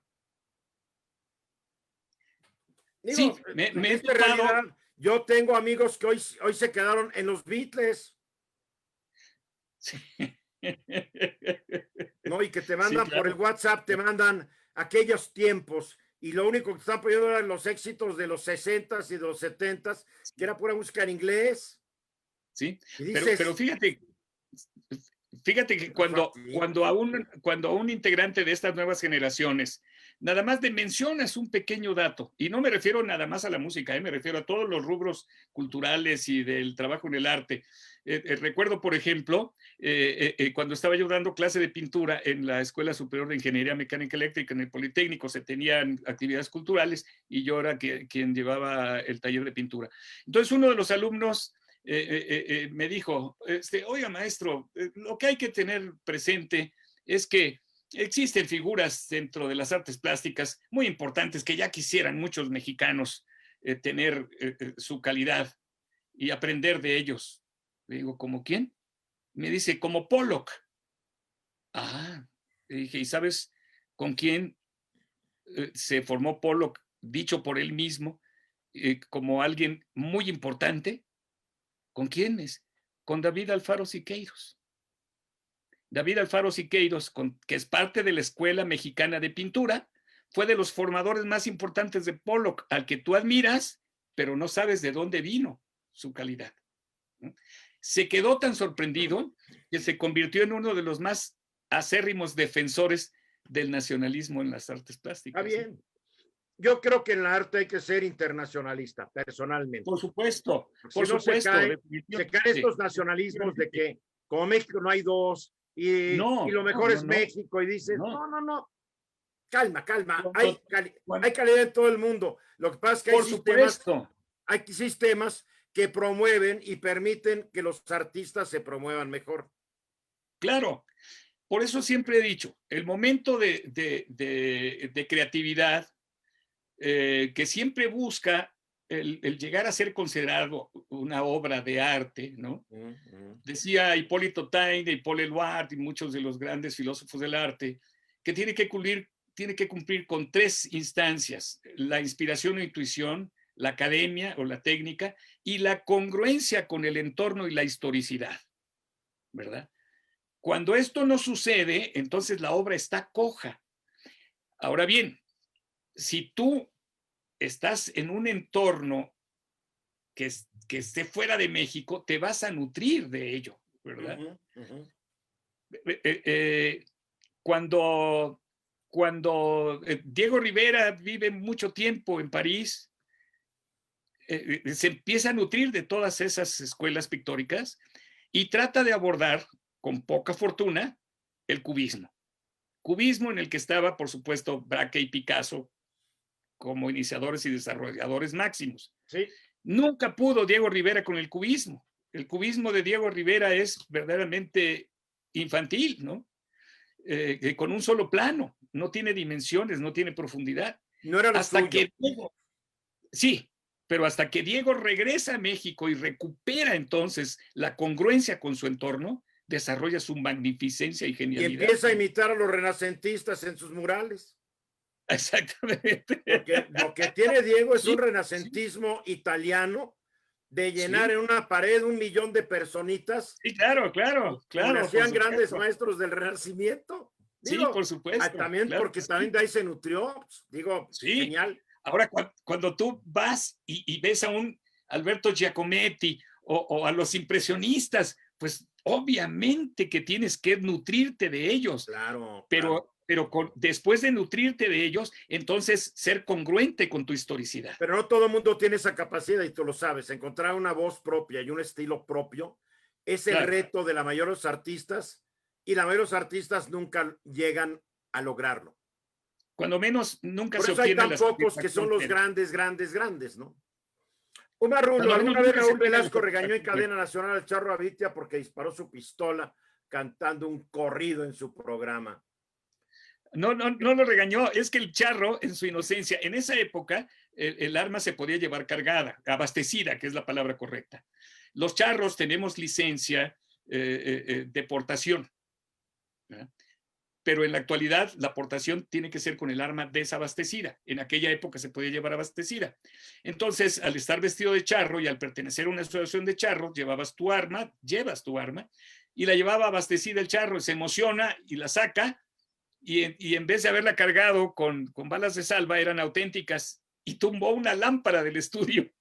Digo, sí, me he topado. Yo tengo amigos que hoy se quedaron en los Beatles. Sí. ¿No? Y que te mandan por el WhatsApp, te mandan aquellos tiempos. Y lo único que están poniendo eran los éxitos de los 60s y de los 70s, que era pura música en inglés. Sí, dices, pero fíjate que cuando a un integrante de estas nuevas generaciones nada más mencionas un pequeño dato, y no me refiero nada más a la música, me refiero a todos los rubros culturales y del trabajo en el arte. Recuerdo, por ejemplo, cuando estaba yo dando clase de pintura en la Escuela Superior de Ingeniería Mecánica Eléctrica en el Politécnico, se tenían actividades culturales y yo era quien llevaba el taller de pintura. Entonces uno de los alumnos me dijo, oiga maestro, lo que hay que tener presente es que existen figuras dentro de las artes plásticas muy importantes que ya quisieran muchos mexicanos tener su calidad y aprender de ellos. Le digo, ¿como quién? Me dice, como Pollock. Ah, le dije, ¿y sabes con quién se formó Pollock, dicho por él mismo, como alguien muy importante? ¿Con quiénes? Con David Alfaro Siqueiros. David Alfaro Siqueiros, que es parte de la Escuela Mexicana de Pintura, fue de los formadores más importantes de Pollock, al que tú admiras, pero no sabes de dónde vino su calidad, ¿no? Se quedó tan sorprendido que se convirtió en uno de los más acérrimos defensores del nacionalismo en las artes plásticas. Está bien. Yo creo que en el arte hay que ser internacionalista, personalmente. Por supuesto, Si por no supuesto. se caen estos nacionalismos de que como México no hay dos y lo mejor es México y dices, no. Calma. Hay calidad en todo el mundo. Lo que pasa es que hay sistemas que promueven y permiten que los artistas se promuevan mejor. Claro. Por eso siempre he dicho, el momento de creatividad que siempre busca el llegar a ser considerado una obra de arte, ¿no? Decía Hipólito Taine, Paul Eluard y muchos de los grandes filósofos del arte, que tiene que cumplir con 3 instancias: la inspiración o intuición, la academia o la técnica, y la congruencia con el entorno y la historicidad, ¿verdad? Cuando esto no sucede, entonces la obra está coja. Ahora bien, si tú estás en un entorno que esté fuera de México, te vas a nutrir de ello, ¿verdad? Cuando Diego Rivera vive mucho tiempo en París, se empieza a nutrir de todas esas escuelas pictóricas y trata de abordar, con poca fortuna, el cubismo. Cubismo en el que estaba, por supuesto, Braque y Picasso como iniciadores y desarrolladores máximos. Sí. Nunca pudo Diego Rivera con el cubismo. El cubismo de Diego Rivera es verdaderamente infantil, ¿no? Con un solo plano, no tiene dimensiones, no tiene profundidad. No era lo suyo. Sí, pero hasta que Diego regresa a México y recupera entonces la congruencia con su entorno, desarrolla su magnificencia y genialidad. Y empieza a imitar a los renacentistas en sus murales. Exactamente. Porque lo que tiene Diego es un renacentismo italiano de llenar en una pared 1 millón de personitas. Sí, claro. Como hacían grandes maestros del Renacimiento. Digo, sí, por supuesto. También claro, porque también de ahí se nutrió. Digo, genial. Ahora, cuando tú vas y ves a un Alberto Giacometti o a los impresionistas, pues obviamente que tienes que nutrirte de ellos. Claro. Pero después de nutrirte de ellos, entonces ser congruente con tu historicidad. Pero no todo el mundo tiene esa capacidad y tú lo sabes. Encontrar una voz propia y un estilo propio es el reto de la mayoría de los artistas, y la mayoría de los artistas nunca llegan a lograrlo. Cuando menos nunca se obtiene. Por eso hay tan pocos que son los grandes, ¿no? Alguna vez Raúl Velasco regañó en cadena nacional al Charro Avitia porque disparó su pistola cantando un corrido en su programa. No lo regañó, es que el Charro, en su inocencia, en esa época, el arma se podía llevar cargada, abastecida, que es la palabra correcta. Los charros tenemos licencia de portación, ¿verdad? Pero en la actualidad la portación tiene que ser con el arma desabastecida. En aquella época se podía llevar abastecida. Entonces, al estar vestido de charro y al pertenecer a una asociación de charros, llevas tu arma, y la llevaba abastecida el charro, se emociona y la saca, y en vez de haberla cargado con balas de salva, eran auténticas, y tumbó una lámpara del estudio.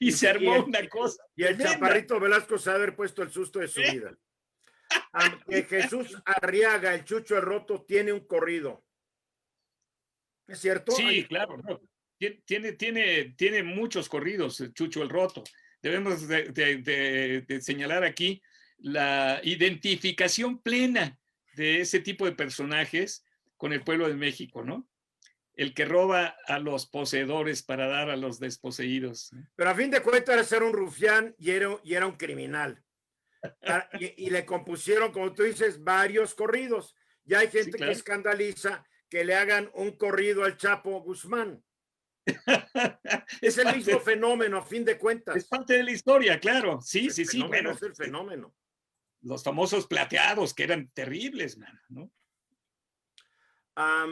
y se armó una cosa. Y el Chaparrito Velasco se ha haber puesto el susto de su vida. Aunque Jesús Arriaga, el Chucho el Roto, tiene un corrido. ¿Es cierto? Sí, claro. No. Tiene muchos corridos, el Chucho el Roto. Debemos de señalar aquí la identificación plena de ese tipo de personajes con el pueblo de México, ¿no? El que roba a los poseedores para dar a los desposeídos. Pero a fin de cuentas era un rufián y era un criminal. Y le compusieron, como tú dices, varios corridos. Ya hay gente que escandaliza que le hagan un corrido al Chapo Guzmán. es el mismo fenómeno, a fin de cuentas. Es parte de la historia, claro. Sí. Bueno, es el fenómeno. Los famosos plateados, que eran terribles, man, ¿no? A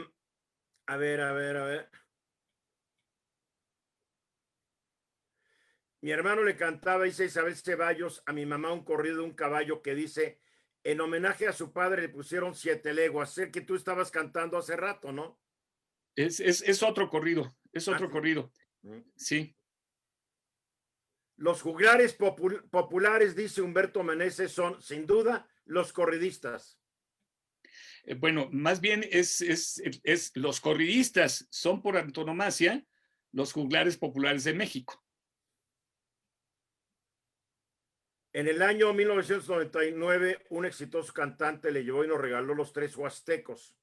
ver. Mi hermano le cantaba, dice Isabel Ceballos, a mi mamá un corrido de un caballo que dice, en homenaje a su padre le pusieron 7 leguas. Sé que tú estabas cantando hace rato, ¿no? Es otro corrido, es otro corrido. Sí. Los juglares populares, dice Humberto Meneses, son sin duda los corridistas. Bueno, más bien es los corridistas son por antonomasia los juglares populares de México. En el año 1999, un exitoso cantante le llevó y nos regaló Los Tres Huastecos,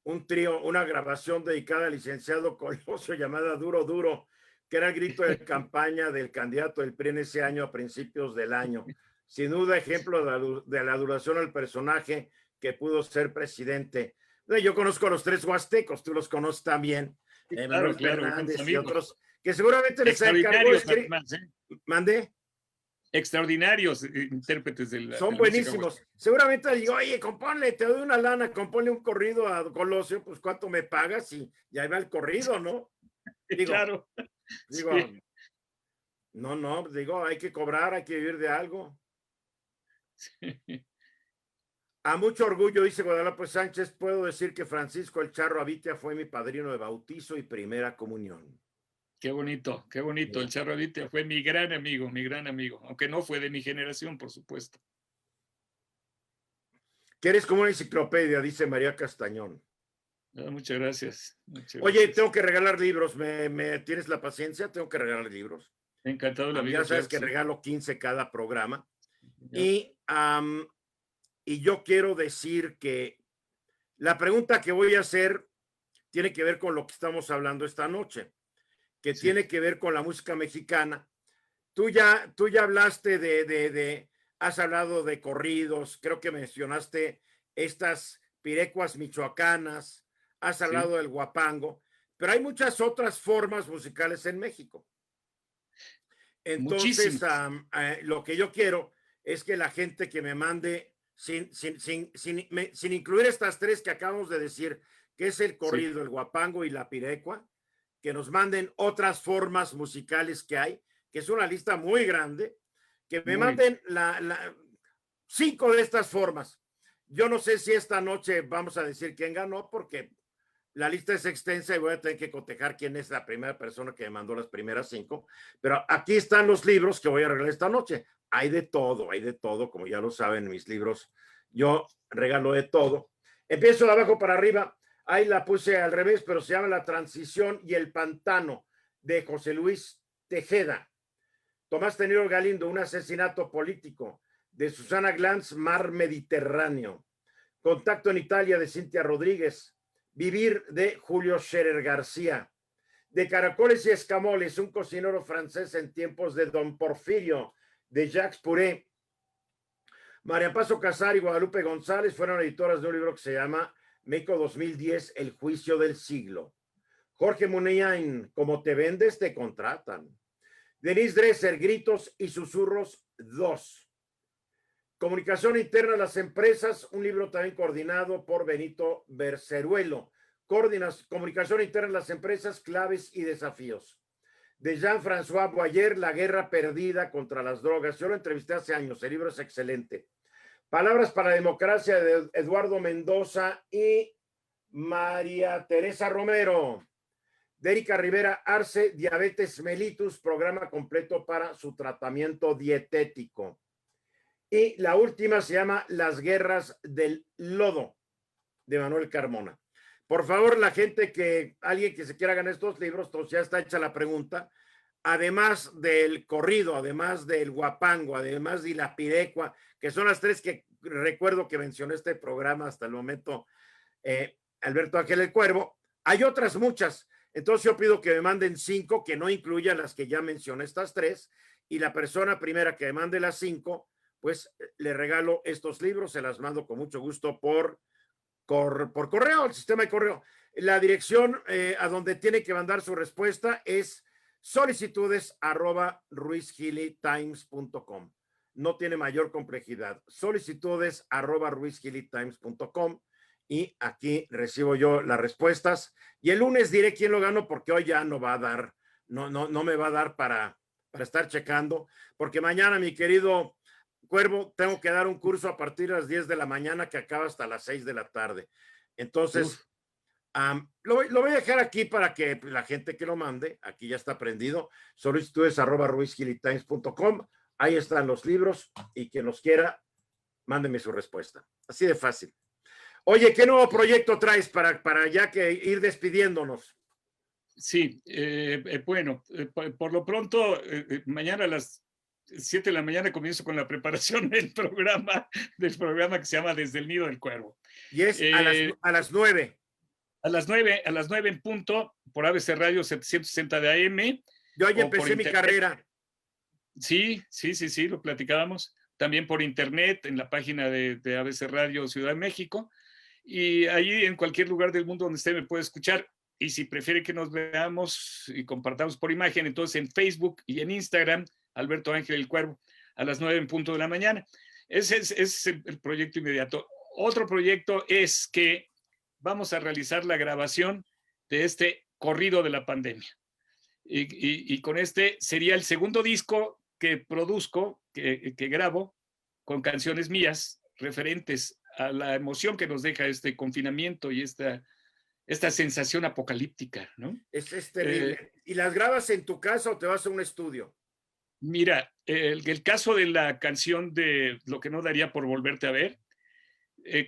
un trío, una grabación dedicada al licenciado Colosio llamada Duro Duro, que era el grito de campaña del candidato del PRI en ese año a principios del año. Sin duda, ejemplo de la duración al personaje que pudo ser presidente. Yo conozco a Los Tres Huastecos, tú los conoces también. Claro, Fernández y otros, que seguramente les encargó. ¿Mandé? Extraordinarios intérpretes de la. Son buenísimos. Seguramente le digo, oye, componle, te doy una lana, componle un corrido a Colosio, pues ¿cuánto me pagas? Y ya va el corrido, ¿no? Digo, claro. Digo, sí. No, digo, hay que cobrar, hay que vivir de algo. Sí. A mucho orgullo, dice Guadalupe Sánchez, puedo decir que Francisco el Charro Avitia fue mi padrino de bautizo y primera comunión. Qué bonito, qué bonito. El Charro Avitia fue mi gran amigo, aunque no fue de mi generación, por supuesto. Que eres como una enciclopedia, dice María Castañón. Muchas gracias. Oye, tengo que regalar libros. ¿Me tienes la paciencia? Tengo que regalar libros. Encantado de la vida. Ya sabes que regalo 15 cada programa. Y yo quiero decir que la pregunta que voy a hacer tiene que ver con lo que estamos hablando esta noche, que tiene que ver con la música mexicana. Tú ya hablaste has hablado de corridos, creo que mencionaste estas pirecuas michoacanas, has hablado del guapango, pero hay muchas otras formas musicales en México. Entonces, lo que yo quiero es que la gente que me mande, sin incluir estas tres que acabamos de decir, que es el corrido, el guapango y la pirecua, que nos manden otras formas musicales que hay, que es una lista muy grande, que me manden 5 de estas formas. Yo no sé si esta noche vamos a decir quién ganó, porque la lista es extensa y voy a tener que cotejar quién es la primera persona que me mandó las primeras 5, pero aquí están los libros que voy a regalar esta noche. Hay de todo, como ya lo saben, mis libros, yo regalo de todo. Empiezo de abajo para arriba, ahí la puse al revés, pero se llama La Transición y el Pantano, de José Luis Tejeda. Tomás Tenero Galindo, Un asesinato político, de Susana Glantz, Mar Mediterráneo. Contacto en Italia, de Cintia Rodríguez. Vivir, de Julio Scherer García. De Caracoles y Escamoles, un cocinero francés en tiempos de Don Porfirio, de Jacques Puré. María Paso Casar y Guadalupe González fueron editoras de un libro que se llama México 2010, El juicio del siglo. Jorge Muniain, Como te vendes, te contratan. Denise Dresser, Gritos y susurros 2. Comunicación interna de las empresas, un libro también coordinado por Benito Berceruelo. Comunicación interna de las empresas, claves y desafíos. De Jean-François Boyer, La guerra perdida contra las drogas. Yo lo entrevisté hace años, el libro es excelente. Palabras para la democracia, de Eduardo Mendoza y María Teresa Romero. De Erika Rivera Arce, Diabetes mellitus, programa completo para su tratamiento dietético. Y la última se llama Las guerras del lodo, de Manuel Carmona. Por favor, alguien que se quiera ganar estos libros, entonces ya está hecha la pregunta. Además del corrido, además del guapango, además de la pirecua, que son las 3 que recuerdo que mencioné este programa hasta el momento, Alberto Ángel el Cuervo, hay otras muchas. Entonces yo pido que me manden 5, que no incluyan las que ya mencioné, estas 3, y la persona primera que me mande las 5, pues le regalo estos libros, se las mando con mucho gusto por correo, el sistema de correo. La dirección a donde tiene que mandar su respuesta es solicitudes@ruizgilitimes.com. No tiene mayor complejidad. solicitudes@ruizgilitimes.com. Y aquí recibo yo las respuestas. Y el lunes diré quién lo ganó, porque hoy ya no va a dar, no me va a dar para estar checando, porque mañana, mi querido Cuervo, tengo que dar un curso a partir de las 10 de la mañana que acaba hasta las 6 de la tarde. Entonces, Lo voy a dejar aquí para que la gente que lo mande, aquí ya está prendido, solicitudes@ruizgilitimes.com, ahí están los libros y quien los quiera, mándeme su respuesta. Así de fácil. Oye, ¿qué nuevo proyecto traes para ya que ir despidiéndonos? Sí, bueno, por lo pronto, mañana a las 7 de la mañana comienzo con la preparación del programa que se llama Desde el Nido del Cuervo. Y es a las 9. A las 9 en punto, por ABC Radio 760 de AM. Yo ya empecé mi carrera. Sí, lo platicábamos. También por internet, en la página de ABC Radio Ciudad de México. Y ahí en cualquier lugar del mundo donde usted me puede escuchar. Y si prefiere que nos veamos y compartamos por imagen, entonces en Facebook y en Instagram, Alberto Ángel el Cuervo, a las 9 en punto de la mañana. Ese es el proyecto inmediato. Otro proyecto es que vamos a realizar la grabación de este corrido de la pandemia. Y con este sería el segundo disco que produzco, que grabo, con canciones mías referentes a la emoción que nos deja este confinamiento y esta sensación apocalíptica, ¿no? Es terrible. ¿Y las grabas en tu casa o te vas a un estudio? Mira, el caso de la canción de Lo que no daría por volverte a ver,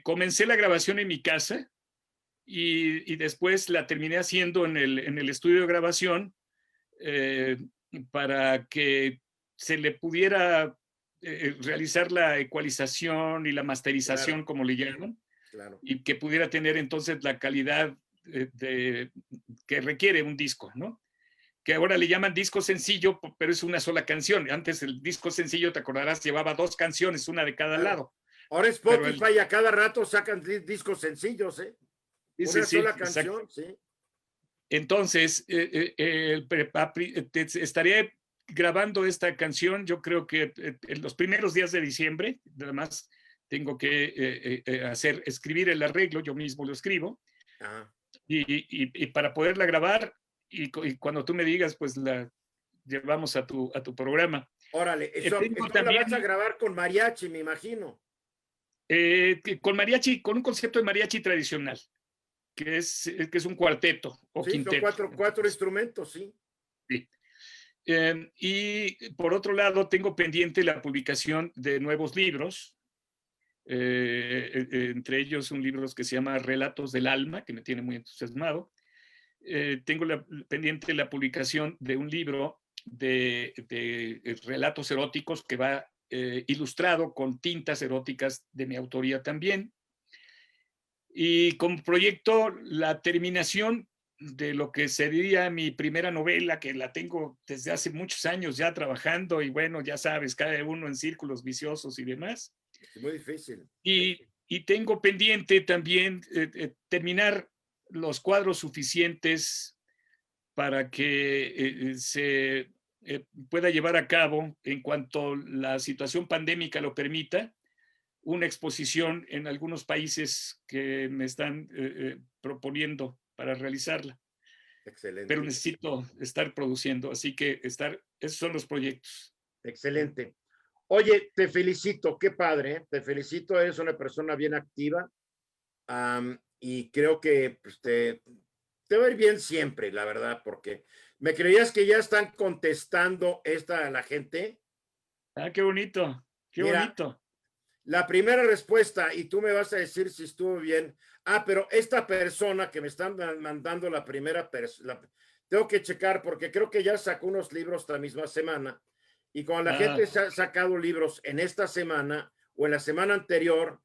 comencé la grabación en mi casa y después la terminé haciendo en el estudio de grabación para que se le pudiera realizar la ecualización y la masterización, claro, como le llaman, claro, y que pudiera tener entonces la calidad que requiere un disco, ¿no? Que ahora le llaman disco sencillo, pero es una sola canción. Antes el disco sencillo, te acordarás, llevaba 2 canciones, una de cada lado. Ahora Spotify a cada rato sacan discos sencillos, ¿eh? Una sola canción, sí. Entonces, estaré grabando esta canción, yo creo que en los primeros días de diciembre. Además, tengo que escribir el arreglo, yo mismo lo escribo. Ajá. Y para poderla grabar, y cuando tú me digas, pues la llevamos a tu programa. Órale, eso también la vas a grabar con mariachi, me imagino. Con mariachi, con un concepto de mariachi tradicional, que es un cuarteto o sí, quinteto. Son cuatro instrumentos, sí. Sí. Y por otro lado, tengo pendiente la publicación de nuevos libros, entre ellos un libro que se llama Relatos del Alma, que me tiene muy entusiasmado. Tengo pendiente la publicación de un libro de relatos eróticos que va ilustrado con tintas eróticas de mi autoría también. Y como proyecto, la terminación de lo que sería mi primera novela, que la tengo desde hace muchos años ya trabajando, y bueno, ya sabes, cada uno en círculos viciosos y demás. Es muy difícil. Y tengo pendiente también terminar los cuadros suficientes para que se pueda llevar a cabo, en cuanto la situación pandémica lo permita, una exposición en algunos países que me están proponiendo para realizarla. Excelente. Pero necesito estar produciendo, así que esos son los proyectos. Excelente. Oye, te felicito, qué padre, ¿eh? Te felicito, eres una persona bien activa y creo que pues, te va a ir bien siempre, la verdad, porque ¿me creías que ya están contestando a la gente? Ah, qué bonito, qué bonito. La primera respuesta, y tú me vas a decir si estuvo bien. Pero esta persona que me están mandando la primera persona, tengo que checar porque creo que ya sacó unos libros esta misma semana. Y cuando la gente se ha sacado libros en esta semana o en la semana anterior,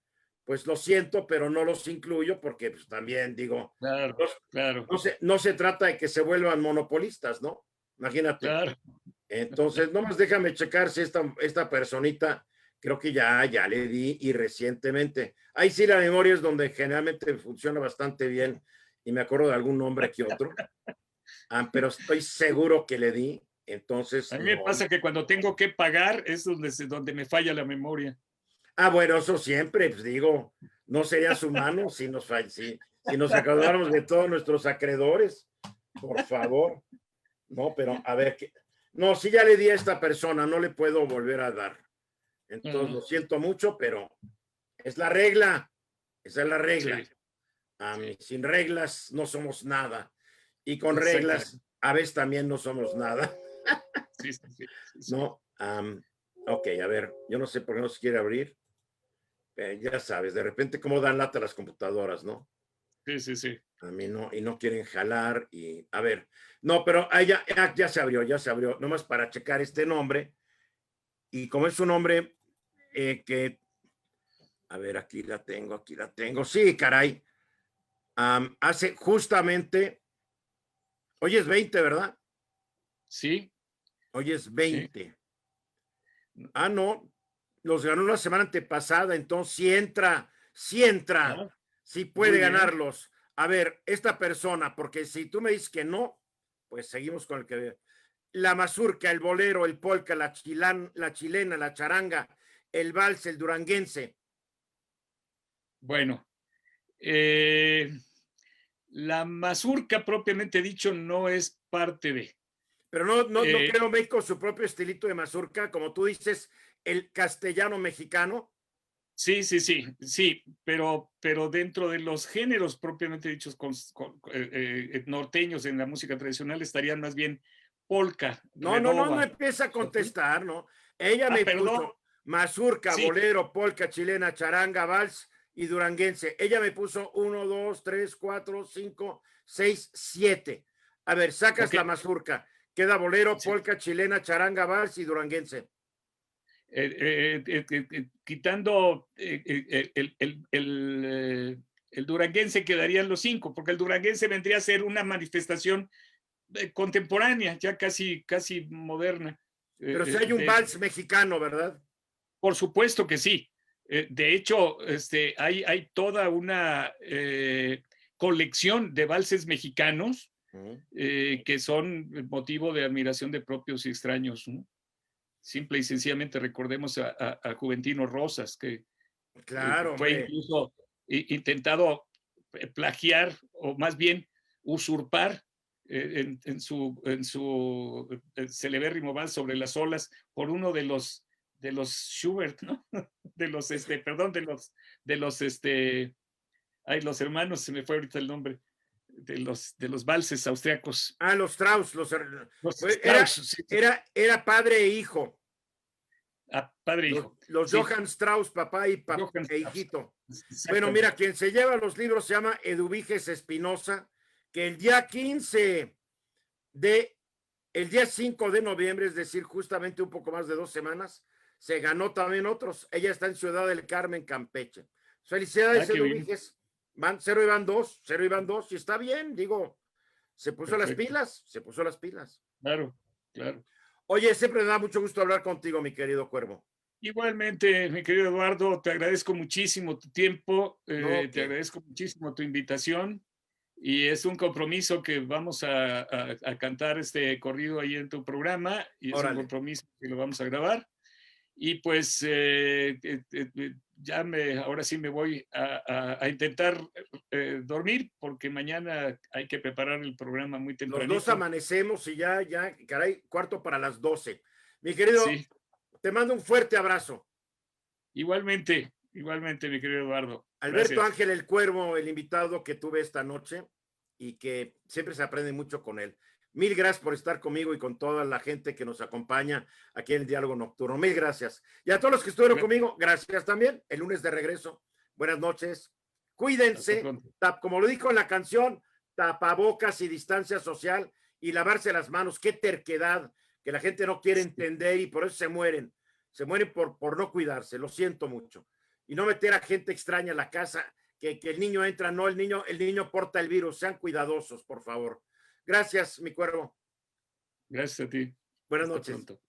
pues lo siento, pero no los incluyo porque pues, también digo, claro, claro. No se trata de que se vuelvan monopolistas, ¿no? Imagínate. Claro. Entonces, nomás déjame checar si esta personita, creo que ya le di, y recientemente. Ahí sí la memoria es donde generalmente funciona bastante bien y me acuerdo de algún nombre que otro. Pero estoy seguro que le di. Entonces, a mí me pasa que cuando tengo que pagar es donde me falla la memoria. Bueno, eso siempre, pues digo, no serías humano si nos acordáramos de todos nuestros acreedores, por favor. No, pero a ver, no, si ya le di a esta persona, no le puedo volver a dar. Entonces, lo siento mucho, pero es la regla. Esa es la regla. Sí. Sin reglas no somos nada. Y con reglas a veces también no somos nada. Sí. No, ok, a ver, yo no sé por qué no se quiere abrir. Ya sabes, de repente cómo dan lata las computadoras, ¿no? Sí. A mí no, y no quieren jalar. Y a ver, no, pero ya se abrió, nomás para checar este nombre. Y como es un nombre que, a ver, aquí la tengo. Sí, caray. Hace justamente, hoy es 20, ¿verdad? Sí. Hoy es 20. Sí. No, los ganó la semana antepasada, entonces sí entra, sí puede ganarlos. A ver, esta persona, porque si tú me dices que no, pues seguimos con el que... La mazurca, el bolero, el polka, la chilena, la charanga, el vals, el duranguense. Bueno, la mazurca propiamente dicho no es parte de... Pero no creo México su propio estilito de mazurca, como tú dices, el castellano mexicano. Sí, pero dentro de los géneros propiamente dichos norteños en la música tradicional estarían más bien polka, redowa. No empieza a contestar, ¿no? Ella me puso mazurca, bolero, polka, chilena, charanga, vals y duranguense. Ella me puso 1, 2, 3, 4, 5, 6, 7. A ver, sacas la mazurca. Queda bolero, polka, chilena, charanga, vals y duranguense. Quitando el duranguense quedarían los 5, porque el duranguense vendría a ser una manifestación contemporánea, ya casi moderna. Pero si hay un vals mexicano, ¿verdad? Por supuesto que sí. De hecho, hay toda una colección de valses mexicanos que son motivo de admiración de propios y extraños, ¿no? Simple y sencillamente recordemos a Juventino Rosas, que claro, fue incluso intentado plagiar, o más bien usurpar en su celebérrimo vals Sobre las olas por uno de los Schubert, ¿no? Los hermanos, se me fue ahorita el nombre, de los valses austriacos. Los Strauss. Era padre e hijo. Padre e hijo. Los Johann Strauss, papá e hijito. Bueno, mira, quien se lleva los libros se llama Eduviges Espinosa, que el día 5 de noviembre, es decir, justamente un poco más de 2 semanas, se ganó también otros. Ella está en Ciudad del Carmen, Campeche. Felicidades, Eduviges. 0 y van 2, y está bien, digo, se puso las pilas. Claro. Oye, siempre me da mucho gusto hablar contigo, mi querido Cuervo. Igualmente, mi querido Eduardo, te agradezco muchísimo tu tiempo, te agradezco muchísimo tu invitación, y es un compromiso que vamos a cantar este corrido ahí en tu programa, y es un compromiso que lo vamos a grabar. Y pues ahora sí me voy a intentar dormir, porque mañana hay que preparar el programa muy temprano. Los dos amanecemos y ya, caray, 11:45. Mi querido, te mando un fuerte abrazo. Igualmente, mi querido Eduardo. Alberto Ángel el Cuervo, el invitado que tuve esta noche, y que siempre se aprende mucho con él. Mil gracias por estar conmigo y con toda la gente que nos acompaña aquí en el Diálogo Nocturno. Mil gracias. Y a todos los que estuvieron conmigo, gracias también. El lunes de regreso. Buenas noches. Cuídense. Como lo dijo en la canción, tapabocas y distancia social y lavarse las manos. Qué terquedad que la gente no quiere entender, y por eso se mueren. Se mueren por no cuidarse. Lo siento mucho. Y no meter a gente extraña a la casa, que el niño entra. No, el niño porta el virus. Sean cuidadosos, por favor. Gracias, mi Cuervo. Gracias a ti. Buenas noches. Pronto.